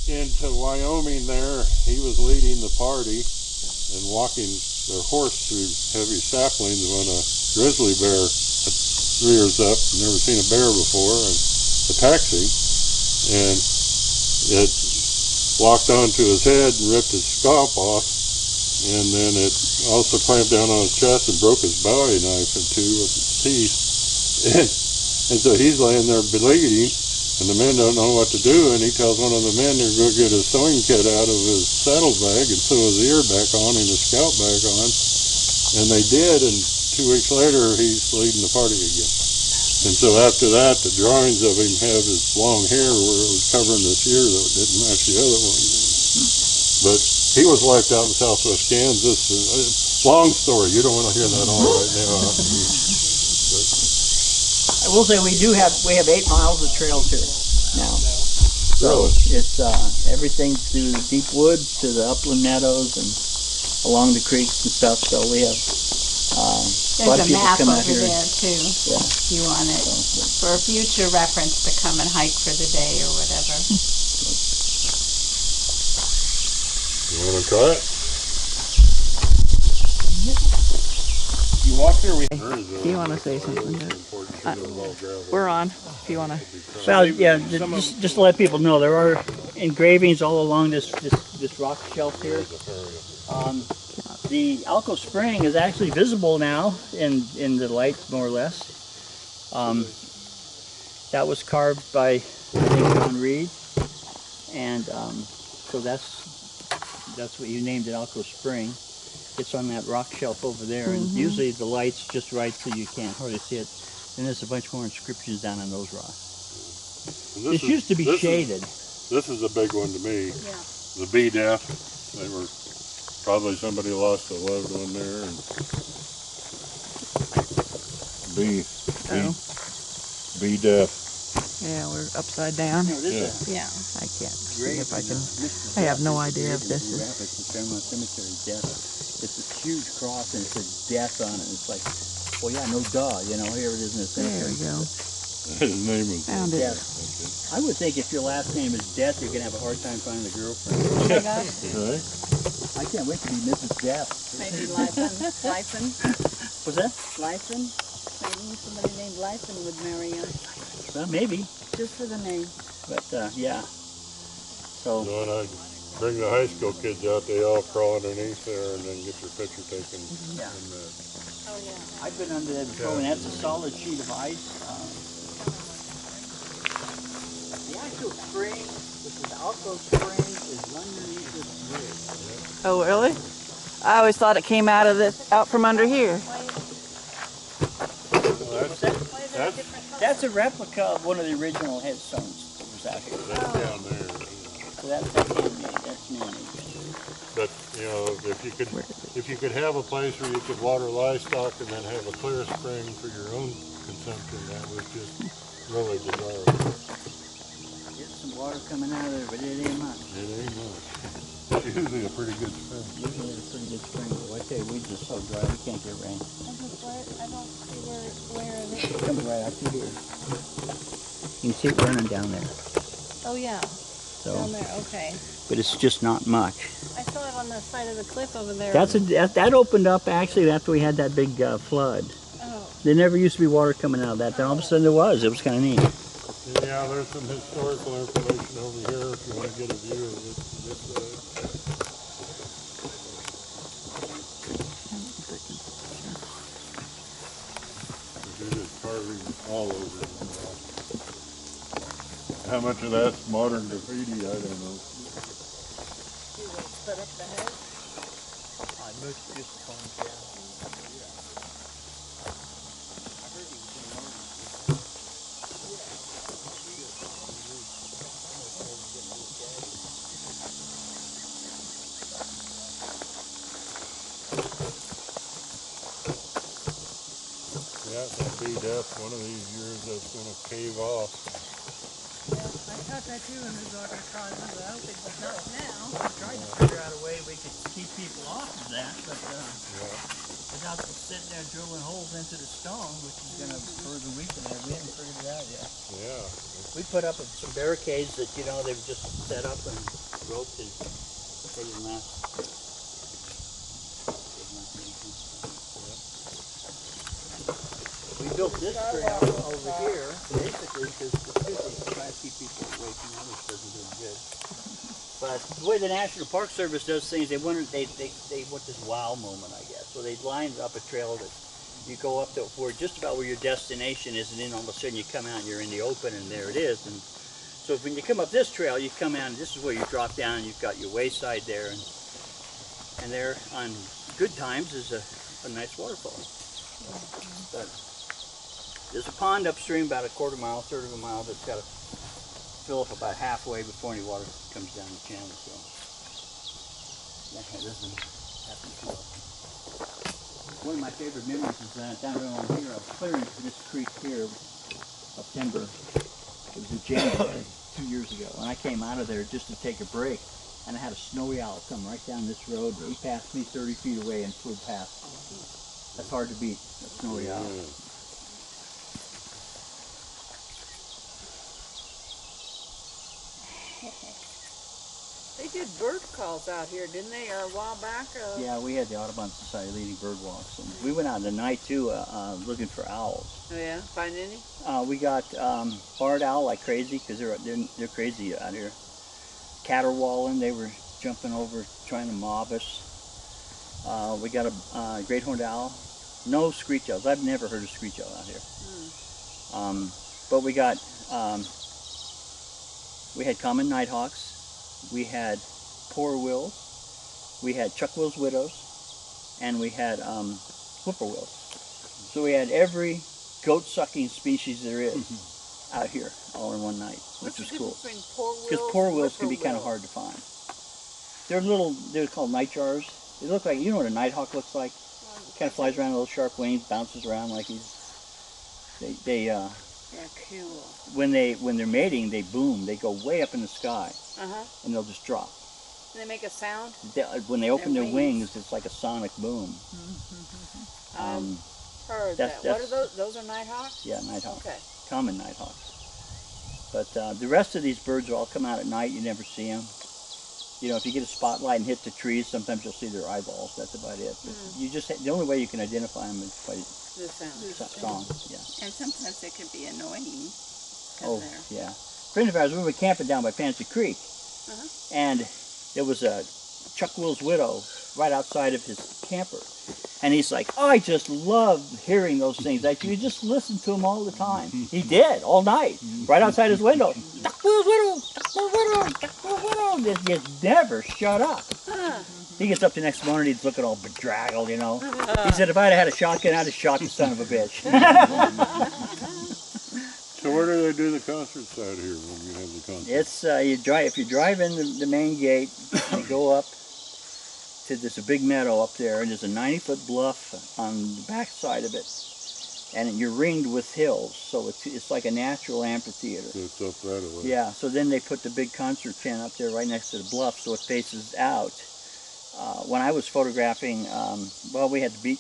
into Wyoming there. He was leading the party and walking their horse through heavy saplings when a grizzly bear rears up. Never seen a bear before, and attacks him, and it locked onto his head and ripped his scalp off, and then it also clamped down on his chest and broke his bowie knife in 2 with its teeth. And so he's laying there bleeding, and the men don't know what to do, and he tells one of the men to go get his sewing kit out of his saddlebag and sew his ear back on and his scalp back on. And they did, and 2 weeks later he's leading the party again. And so after that, the drawings of him have his long hair where it was covering this ear that didn't match the other one. But he was wiped out in southwest Kansas. Long story, you don't want to hear that all right now. I will say we have 8 miles of trails here now. So it's everything through the deep woods to the upland meadows and along the creeks and stuff. So we have a lot of There's a people map come out over here. there too, Yeah. if you want it, for future reference to come and hike for the day or whatever. You want to try it? You walk there, If you want to say something, we're on. If you want to. Well, yeah, just to let people know, there are engravings all along this rock shelf here. The Alco Spring is actually visible now in the light, more or less. That was carved by, I think, John Reed, and so that's what you named it, Alco Spring. It's on that rock shelf over there, and usually the light's just right so you can't hardly see it. And there's a bunch more inscriptions down on those rocks. This used to be shaded. This is a big one to me. Yeah. The bee death. They were probably somebody lost a loved one there. And bee death. Yeah, we're upside down. No, this is Yeah. I can't see grave if I can. Mr. I have no Death idea if is this in the is. graphic from Fairmont Cemetery, Death. It's this huge cross and it says death on it. It's like, well, yeah, no duh, you know, here it is in the There cemetery. we go. His name was Found it. Death. I would think if your last name is Death, you're going to have a hard time finding a girlfriend. Oh my God. right. I can't wait to be Mrs. Death. Maybe Lyson. What's that? Lyson. Maybe somebody named Lyson would marry him, Well, maybe, just for the name. but yeah. So, So when I bring the high school kids out, they all crawl underneath there and then get your picture taken. Yeah. And, Oh, Oh, yeah. I've been under there before, and that's a solid sheet of ice. The actual spring, which is Alco Spring, is underneath this bridge. Oh, really? I always thought it came out of this, out from under here. That's a replica of one of the original headstones that was out here. That's down there. So that's man-made. That's man-made. But you know, if you could have a place where you could water livestock and then have a clear spring for your own consumption, that was just really desirable. Get some water coming out of there, but it ain't much. It ain't much. It's usually a pretty good spring. Usually it's a pretty good spring, but I tell you, weeds are so dry, we can't get rain. I don't see where it is. It comes right out through here. You can see it running down there. Oh, yeah. So, Down there, okay. but it's just not much. I saw it on the side of the cliff over there. That opened up actually after we had that big flood. Oh. There never used to be water coming out of that. Then all of a sudden there was. It was kind of neat. Yeah, there's some historical information over here if you want to get a view of this side. There's carving all over it. How much of that's modern graffiti, I don't know. Put up the head. I moved just the cones down. I heard he was in Yeah, that beat up. One of these years that's going to cave off. Yeah, I thought that too when we got our cars, but I hope it does not now. I tried to figure out a way we could keep people off of that, but without sitting there drilling holes into the stone, which is going to further weaken it, we haven't figured it out yet. Yeah. We put up some barricades that, you know, they were just set up and roped and they didn't last. We built this trail over here basically because we try to keep people away from the other stuff doing good. But the way the National Park Service does things, they want this wow moment, I guess. So they lined up a trail that you go up to where just about where your destination is, and then all of a sudden you come out and you're in the open, and there it is. And so when you come up this trail, you come out and this is where you drop down, and you've got your wayside there, and there on good times is a nice waterfall. But there's a pond upstream about a quarter mile, third of a mile that's got to fill up about halfway before any water comes down the channel. So that doesn't happen too often. One of my favorite memories is down around here. I was clearing this creek here of timber. It was in January 2 years ago, and I came out of there just to take a break, and I had a snowy owl come right down this road. He passed me 30 feet away and flew past. That's hard to beat, a snowy owl. They did bird calls out here, didn't they, a while back? Yeah, we had the Audubon Society leading bird walks, and we went out in the night too, looking for owls. Oh yeah, find any? We got barred owl like crazy because they're crazy out here. Caterwauling, they were jumping over trying to mob us. We got a great horned owl. No screech owls. I've never heard a screech owl out here. But we got we had common nighthawks. We had poor wills, we had chuck-wills widows, and we had whippoorwills. So we had every goat-sucking species there is out here all in one night, which was cool. Because poor wills can be kind of hard to find. They're called nightjars. They look like, you know what a nighthawk looks like? Kind of flies around with little sharp wings, bounces around like Yeah, cool. when they're mating, they boom. They go way up in the sky, and they'll just drop. And they make a sound? When they open their wings, it's like a sonic boom. Heard that. What are those? Those are nighthawks? Yeah, nighthawks. Okay. Common nighthawks. But the rest of these birds will all come out at night. You never see them. You know, if you get a spotlight and hit the trees, sometimes you'll see their eyeballs. That's about it. But you just the only way you can identify them is by the sound. Song. Yeah. And sometimes it can be annoying. Oh, yeah. A friend of ours, we were camping down by Pansy Creek, and there was a Chuck Will's widow right outside of his camper. And he's like, oh, I just love hearing those things. Like, you just listen to him all the time. He did, all night, right outside his window. Chuck Will's widow, Chuck Will's widow, Chuck Will's widow. Just never shut up. He gets up the next morning, he's looking all bedraggled, you know. He said, if I'd have had a shotgun, I'd have shot the son of a bitch. So where do they do the concerts out here when you have the concerts? It's, if you drive in the main gate, you go up to, there's a big meadow up there, and there's a 90-foot bluff on the back side of it. And you're ringed with hills, so it's like a natural amphitheater. So it's up that way. Yeah, so then they put the big concert tent up there right next to the bluff, so it faces out. When I was photographing, well, we had the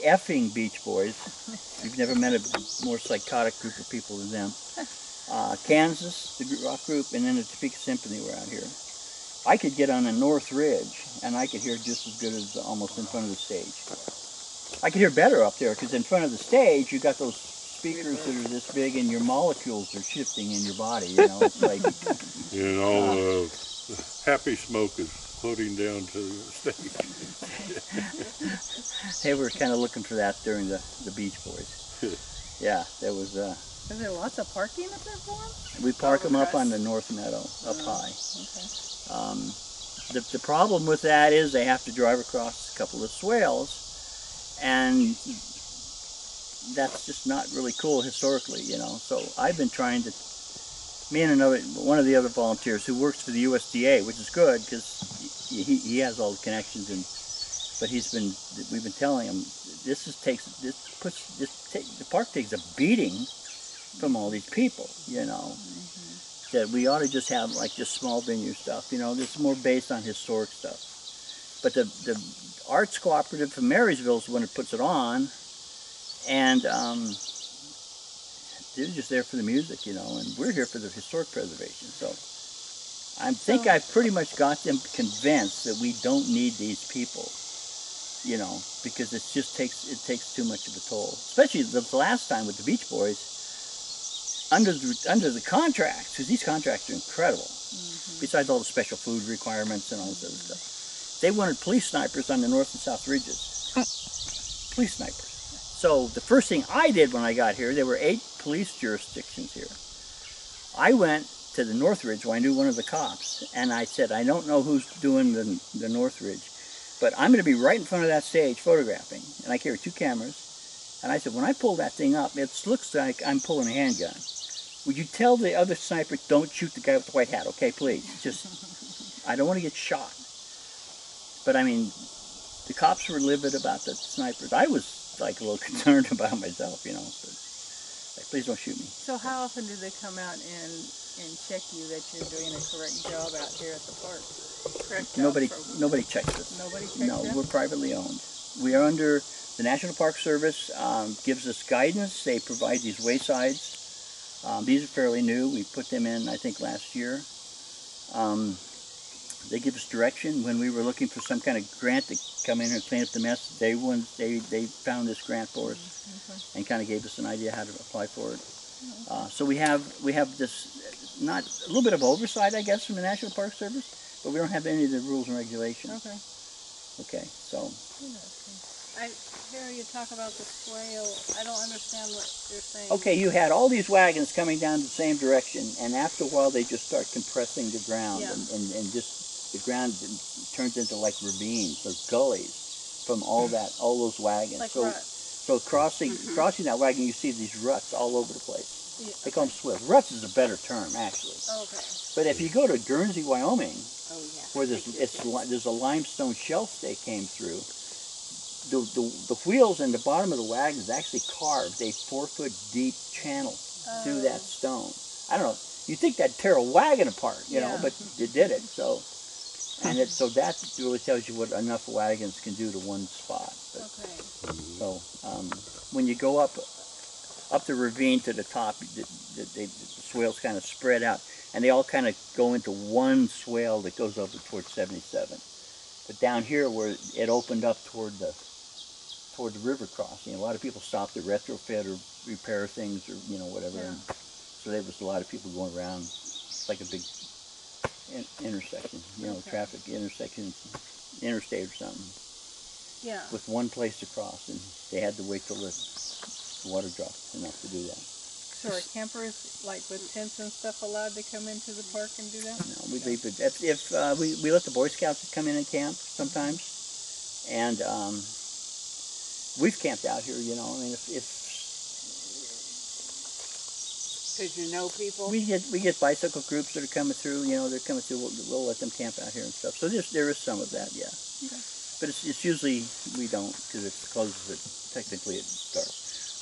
effing Beach Boys. You've never met a more psychotic group of people than them. Kansas, the rock group, and then the Topeka Symphony were out here. I could get on a North Ridge, and I could hear just as good as almost in front of the stage. I could hear better up there, because in front of the stage, you got those speakers that are this big, and your molecules are shifting in your body, you know, it's like... And all the happy smoke is floating down to the stage. They were kind of looking for that during the Beach Boys. Yeah, there was... Is there lots of parking up there for them? We park them up on the North Meadow, up high. Okay. The problem with that is they have to drive across a couple of swales, and that's just not really cool historically, you know. So I've been trying to, me and one of the other volunteers who works for the USDA, which is good because he has all the connections, but we've been telling him the park takes a beating from all these people, you know. That we ought to just have like just small venue stuff, you know. This is more based on historic stuff. But the Arts Cooperative from Marysville is the one that puts it on, and they're just there for the music, you know, and we're here for the historic preservation. So I think I've pretty much got them convinced that we don't need these people, you know, because it takes too much of a toll. Especially the last time with the Beach Boys, under the contracts, because these contracts are incredible. Besides all the special food requirements and all this other stuff. They wanted police snipers on the north and south ridges. Police snipers. So the first thing I did when I got here, there were 8 police jurisdictions here. I went to the North Ridge when I knew one of the cops, and I said, I don't know who's doing the North Ridge, but I'm going to be right in front of that stage photographing. And I carry 2 cameras. And I said, when I pull that thing up, it looks like I'm pulling a handgun. Would you tell the other sniper, don't shoot the guy with the white hat, okay, please? Just, I don't want to get shot. But I mean, the cops were livid about the snipers. I was like a little concerned about myself, you know. But, like, please don't shoot me. So how often do they come out and check you that you're doing a correct job out here at the park? Nobody checks us. Nobody checks No, you? we're privately owned. We are under the National Park Service, gives us guidance. They provide these waysides. These are fairly new. We put them in, I think, last year. They give us direction. When we were looking for some kind of grant to come in and clean up the mess, they found this grant for us and kind of gave us an idea how to apply for it. So we have this, a little bit of oversight, I guess, from the National Park Service, but we don't have any of the rules and regulations. Okay, so. I hear you talk about the swale. I don't understand what you're saying. Okay, you had all these wagons coming down the same direction, and after a while they just start compressing the ground, and just the ground turns into like ravines or gullies from all those wagons. Like so crossing that wagon, you see these ruts all over the place. Yeah, they call them swales. Ruts is a better term, actually. Okay. But if you go to Guernsey, Wyoming, where there's a limestone shelf they came through. The wheels in the bottom of the wagon is actually carved a 4-foot deep channel through that stone. I don't know. You think that'd tear a wagon apart, you know, but it did it. So, so that really tells you what enough wagons can do to one spot. But, so when you go up the ravine to the top, the swales kind of spread out, and they all kind of go into one swale that goes over towards 77. But down here, where it opened up toward the river crossing, a lot of people stopped to retrofit or repair things or, you know, whatever. And so there was a lot of people going around. It's like a big intersection, you know, traffic intersection. interstate or something, Yeah. with one place to cross, and they had to wait till the water dropped enough to do that. So are campers, like with tents and stuff, allowed to come into the park and do that? No, we leave it. If we let the Boy Scouts come in and camp sometimes, and we've camped out here. You know, I mean, if Because you know people. we get bicycle groups that are coming through. You know, they're coming through. We'll let them camp out here and stuff. So there is some of that, yeah. Okay. But it's usually we don't because it closes it technically at dark.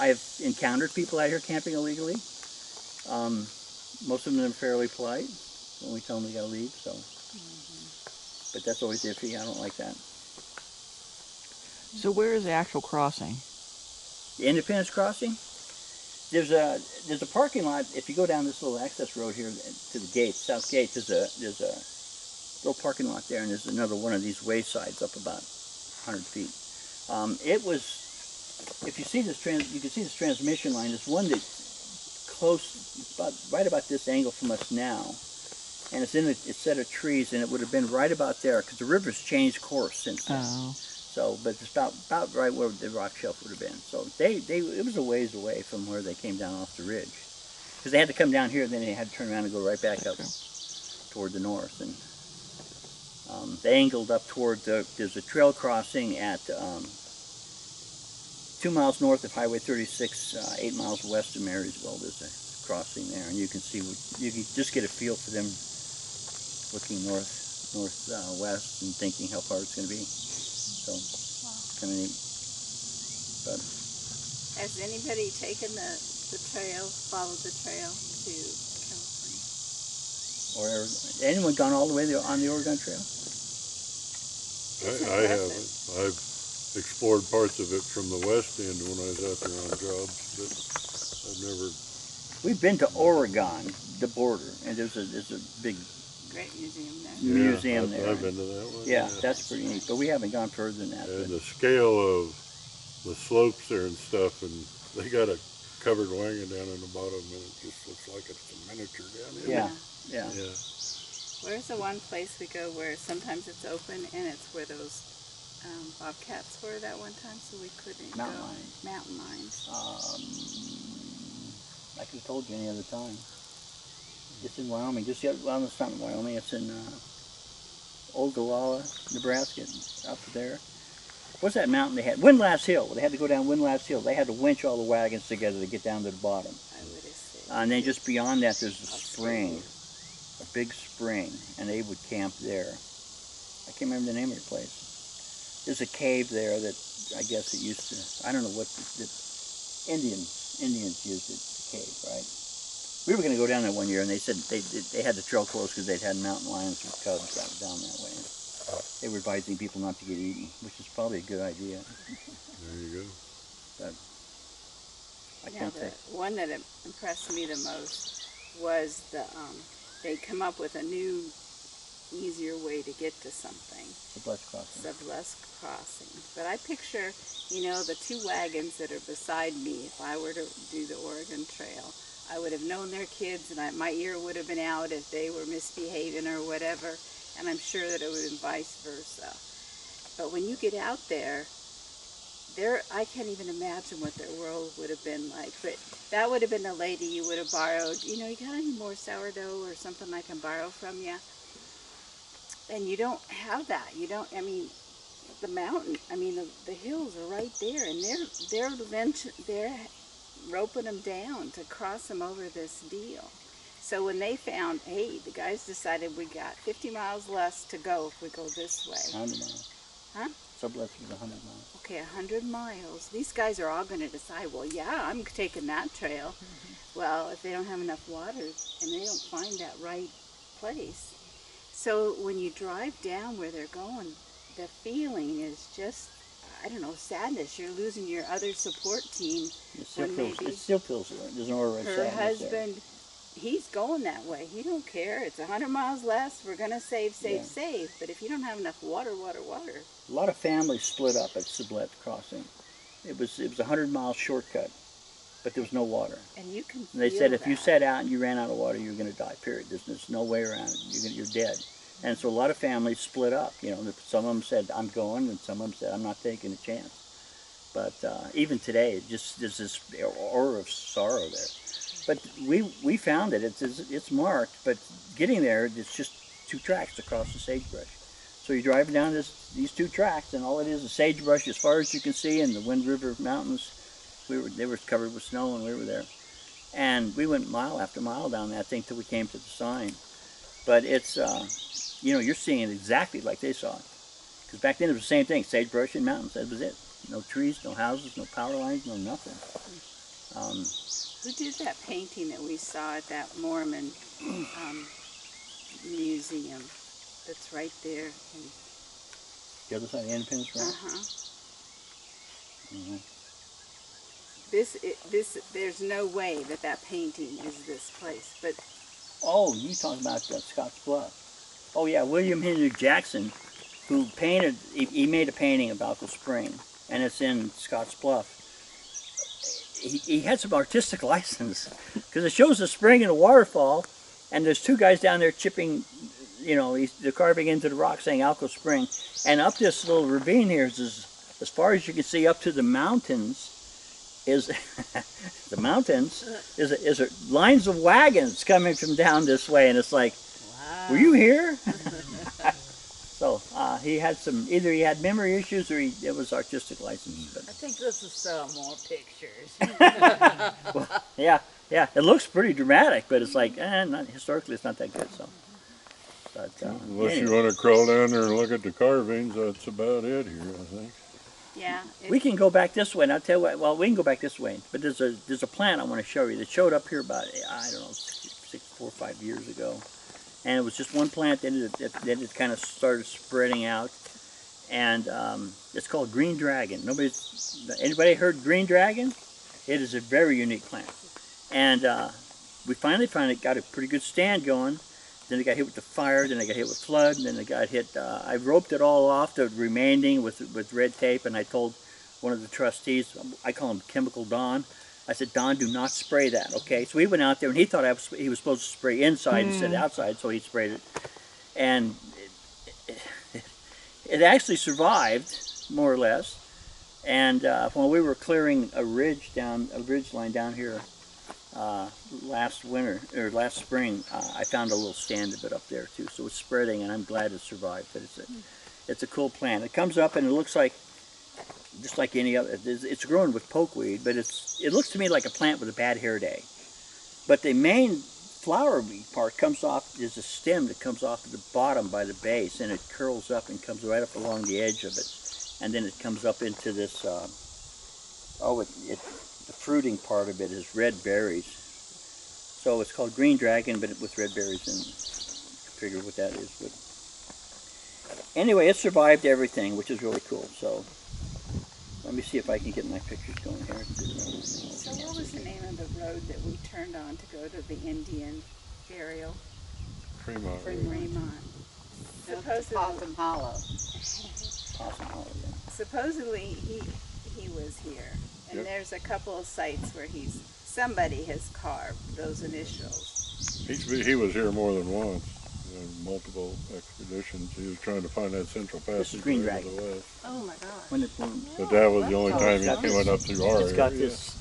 I have encountered people out here camping illegally. Most of them are fairly polite when we tell them they gotta leave. So, but that's always iffy. I don't like that. So where is the actual crossing? The Independence Crossing. There's a parking lot. If you go down this little access road here to the gate, south gate, there's a little parking lot there, and there's another one of these waysides up about 100 feet. It was, if you see this you can see this transmission line. There's one that's close, right about this angle from us now, and it's in a set of trees, and it would have been right about there because the river's changed course since then. Oh. So, but it's about right where the rock shelf would have been. So it was a ways away from where they came down off the ridge, because they had to come down here, then they had to turn around and go right back up toward the north, and they angled up toward there's a trail crossing at 2 miles north of Highway 36, 8 miles west of Marysville. There's a crossing there, and you can see you can just get a feel for them looking northwest and thinking how far it's going to be. So, kind of neat. But Has anybody taken the trail, followed the trail to California? or anyone gone all the way on the Oregon Trail? I haven't. I've explored parts of it from the west end when I was out there on jobs, but I've never. We've been to Oregon, the border, and there's a big Great museum there. museum Yeah, there. I've been to that one. Yeah, that's pretty neat. But we haven't gone further than that. And the scale of the slopes there and stuff, and they got a covered wagon down in the bottom, and it just looks like it's a miniature down there. Yeah. Where's the one place we go where sometimes it's open and it's where those bobcats were that one time, so we couldn't Mountain go? lions. Mountain lions. I could have told you any other time. It's in Wyoming. Well, it's not in Wyoming. It's in Ogallala, Nebraska, up there. What's that mountain they had? Windlass Hill. They had to go down Windlass Hill. They had to winch all the wagons together to get down to the bottom. I would have said. And then just beyond that, there's a spring, a big spring, and they would camp there. I can't remember the name of the place. There's a cave there that I guess it used to. I don't know what the Indians used it, the cave, right? We were going to go down there one year, and they said they had the trail closed because they'd had mountain lions or cubs out down that way. They were advising people not to get eaten, which is probably a good idea. There you go. But I Now, can't the say. one that impressed me the most was they come up with a new, easier way to get to something. The Blessed Crossing. The Blessed Crossing. But I picture, the two wagons that are beside me. If I were to do the Oregon Trail, I would have known their kids, and my ear would have been out if they were misbehaving or whatever. And I'm sure that it would have been vice versa. But when you get out there, I can't even imagine what their world would have been like. But that would have been the lady you would have borrowed. You got any more sourdough or something I can borrow from you? And you don't have that. You don't. The mountain. The hills are right there, and they're roping them down to cross them over this deal. So when they found, hey, the guys decided we got 50 miles less to go if we go this way. 100 miles. Huh? Sublette was 100 miles. Okay, 100 miles. These guys are all going to decide, well, yeah, I'm taking that trail. Mm-hmm. Well, if they don't have enough water and they don't find that right place. So when you drive down where they're going, the feeling is just, sadness. You're losing your other support team. It still feels there's no sadness her husband, he's going that way. He don't care. It's 100 miles less. We're going to save. But if you don't have enough water. A lot of families split up at Sublette Crossing. It was a 100-mile shortcut, but there was no water. And you can. And they said if you sat out and you ran out of water, you were going to die. Period. There's no way around it. You're dead. And so a lot of families split up. You know, some of them said, I'm going, and some of them said, I'm not taking a chance. But even today, there's this aura of sorrow there. But we found it. It's marked, but getting there, it's just 2 tracks across the sagebrush. So you're driving down these 2 tracks, and all it is sagebrush as far as you can see, and the Wind River Mountains. They were covered with snow when we were there, and we went mile after mile down that thing till we came to the sign. But it's you know, you're seeing it exactly like they saw it, because back then it was the same thing: sagebrush and mountains. That was it. No trees, no houses, no power lines, no nothing. Who did that painting that we saw at that Mormon museum? That's right there. The other side of the Independence Road. There's no way that painting is this place, but. Oh, you talking about Scotts Bluff? Oh yeah, William Henry Jackson, who painted. He made a painting about the spring, and it's in Scotts Bluff. He had some artistic license, because it shows the spring and a waterfall, and there's 2 guys down there chipping. You know, they're carving into the rock saying Alco Spring, and up this little ravine here is as far as you can see up to the mountains. Is the mountains is lines of wagons coming from down this way, and it's like, wow. Were you here? So he had either he had memory issues or it was artistic license. But. I think this is more pictures. Well, yeah, it looks pretty dramatic, but it's like, not historically, it's not that good. So, but unless you want to crawl down there and look at the carvings, that's about it here, I think. Yeah. We can go back this way, and I'll tell you what. Well, we can go back this way, but there's a plant I want to show you that showed up here about, I don't know, 4 or 5 years ago, and it was just one plant. Then it kind of started spreading out, and it's called green dragon. Anybody heard green dragon? It is a very unique plant, and we finally got a pretty good stand going. Then it got hit with the fire, then it got hit with flood, and then it got hit. I roped it all off, the remaining with red tape, and I told one of the trustees, I call him Chemical Donn, I said, Donn, do not spray that, okay? So he went out there, and he thought he was supposed to spray inside instead of outside, so he sprayed it. And it actually survived, more or less. And when we were clearing a ridge line down here, last spring, I found a little stand of it up there too. So it's spreading, and I'm glad it survived. But it's a cool plant. It comes up and it looks like just like any other. It's grown with pokeweed, but it looks to me like a plant with a bad hair day. But the main flowery part comes off. There's a stem that comes off at the bottom by the base, and it curls up and comes right up along the edge of it, and then it comes up into this. The fruiting part of it is red berries. So it's called green dragon, but with red berries, and I figure what that is. But anyway, it survived everything, which is really cool. So let me see if I can get my pictures going here. So what was the name of the road that we turned on to go to the Indian burial? Fremont. Supposedly, Possum Hollow. Possum Hollow, yeah. Supposedly he was here. And Yep. there's a couple of sites where somebody has carved those initials. He was here more than once, in multiple expeditions. He was trying to find that central passage. This is Green Dragon. To the west. Oh my gosh. When it bloomed. But that was the only time got he went up through our It's got area. this,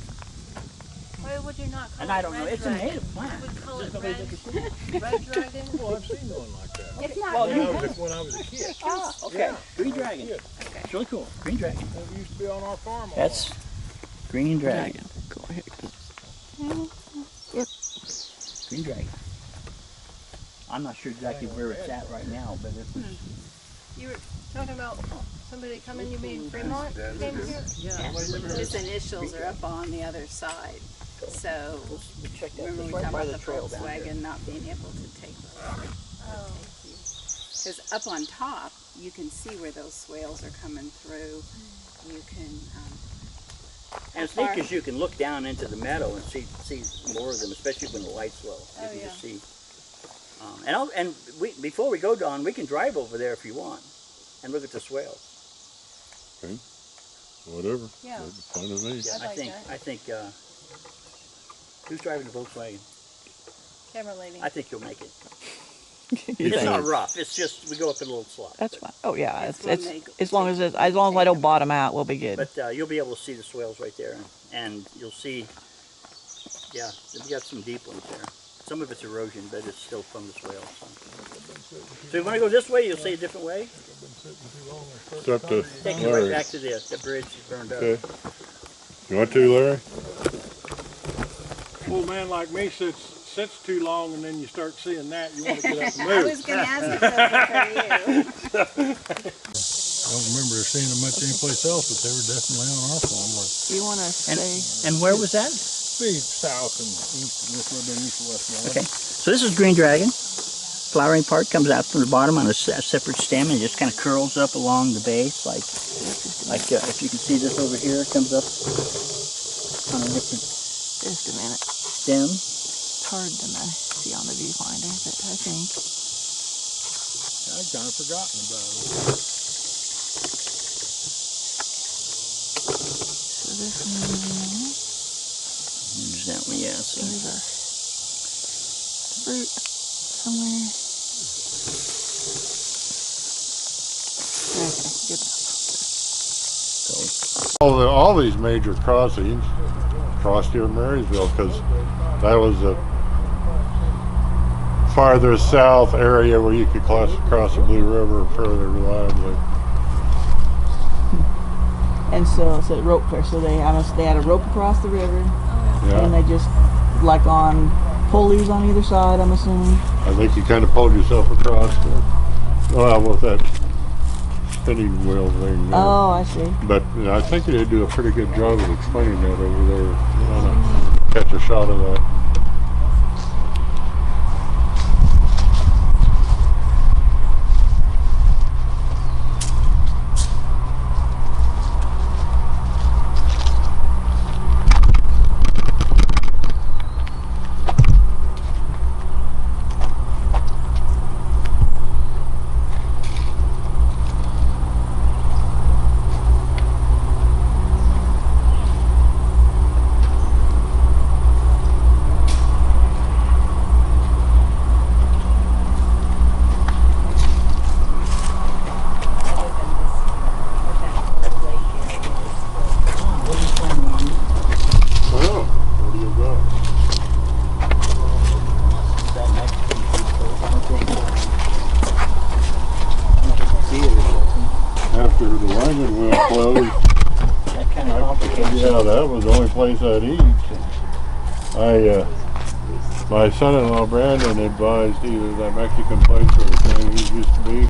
Why would you not call and it I don't know, red it's a dragon? native plant. We would call Just it nobody red, took it. red dragon. Well, I've seen one like that. It's not Well, red. When I was a kid. Oh, okay. Yeah. Green Dragon. Yeah. It's really cool. Green Dragon. It used to be on our farm. That's Green Dragon. Go ahead. Green Dragon. I'm not sure exactly where it's at right now, but it was. You were talking about somebody coming, you mean Fremont came here? Yeah. His initials are up on the other side. So We checked that. remember It's we right talked by about the the trail down there. Volkswagen not being able to take them. Oh. Because up on top, you can see where those swales are coming through. You can. And it's neat because you can look down into the meadow and see more of them, especially when the light's low. You can just see. Before we go, Donn, we can drive over there if you want and look at the swales. Okay. Whatever. Yeah. That's fine with me. Yeah, I'd like that. I think. Who's driving the Volkswagen? Camera lady. I think you'll make it. It's not rough. It's just we go up in a little slope. That's fine. Oh yeah, It's it's when they as long as I don't bottom out, we'll be good. But you'll be able to see the swales right there, and you'll see. Yeah, we got some deep ones there. Some of it's erosion, but it's still from the swale. So you want to go this way? You'll see a different way. It's up to Take you Larry. right back to the bridge is burned up. Okay. You want to, Larry? Old man like me sits too long, and then you start seeing that, you want to get up and I move. was going to ask if that was for you. I don't remember seeing them much anyplace else, but they were definitely on our farm. You want to stay? And where was that? Be south and east, and this little bit east of West. Okay, so this is green dragon. Flowering part comes out from the bottom on a separate stem and just kind of curls up along the base, like if you can see this over here, it comes up on a different Just a minute. stem. It's hard to see on the viewfinder, but I think. I'd kind of forgotten about it. So this one. There's that one, yeah. So There's our fruit somewhere. Okay, good enough. All these major crossings crossed here in Marysville because that was the farther south area where you could cross the Blue River further reliably. And so it's a rope there. So they had a rope across the river, Yeah. and they just like on pulleys on either side. I'm assuming. I think you kind of pulled yourself across there. Well, with that spinning wheel thing. Oh, I see. But I think they do a pretty good job of explaining that over there. You want to catch a shot of that. After the wagon wheel closed, that kind of complicated. yeah, that was the only place I'd eat. My son-in-law Brandon advised either that Mexican place or the thing he used to be.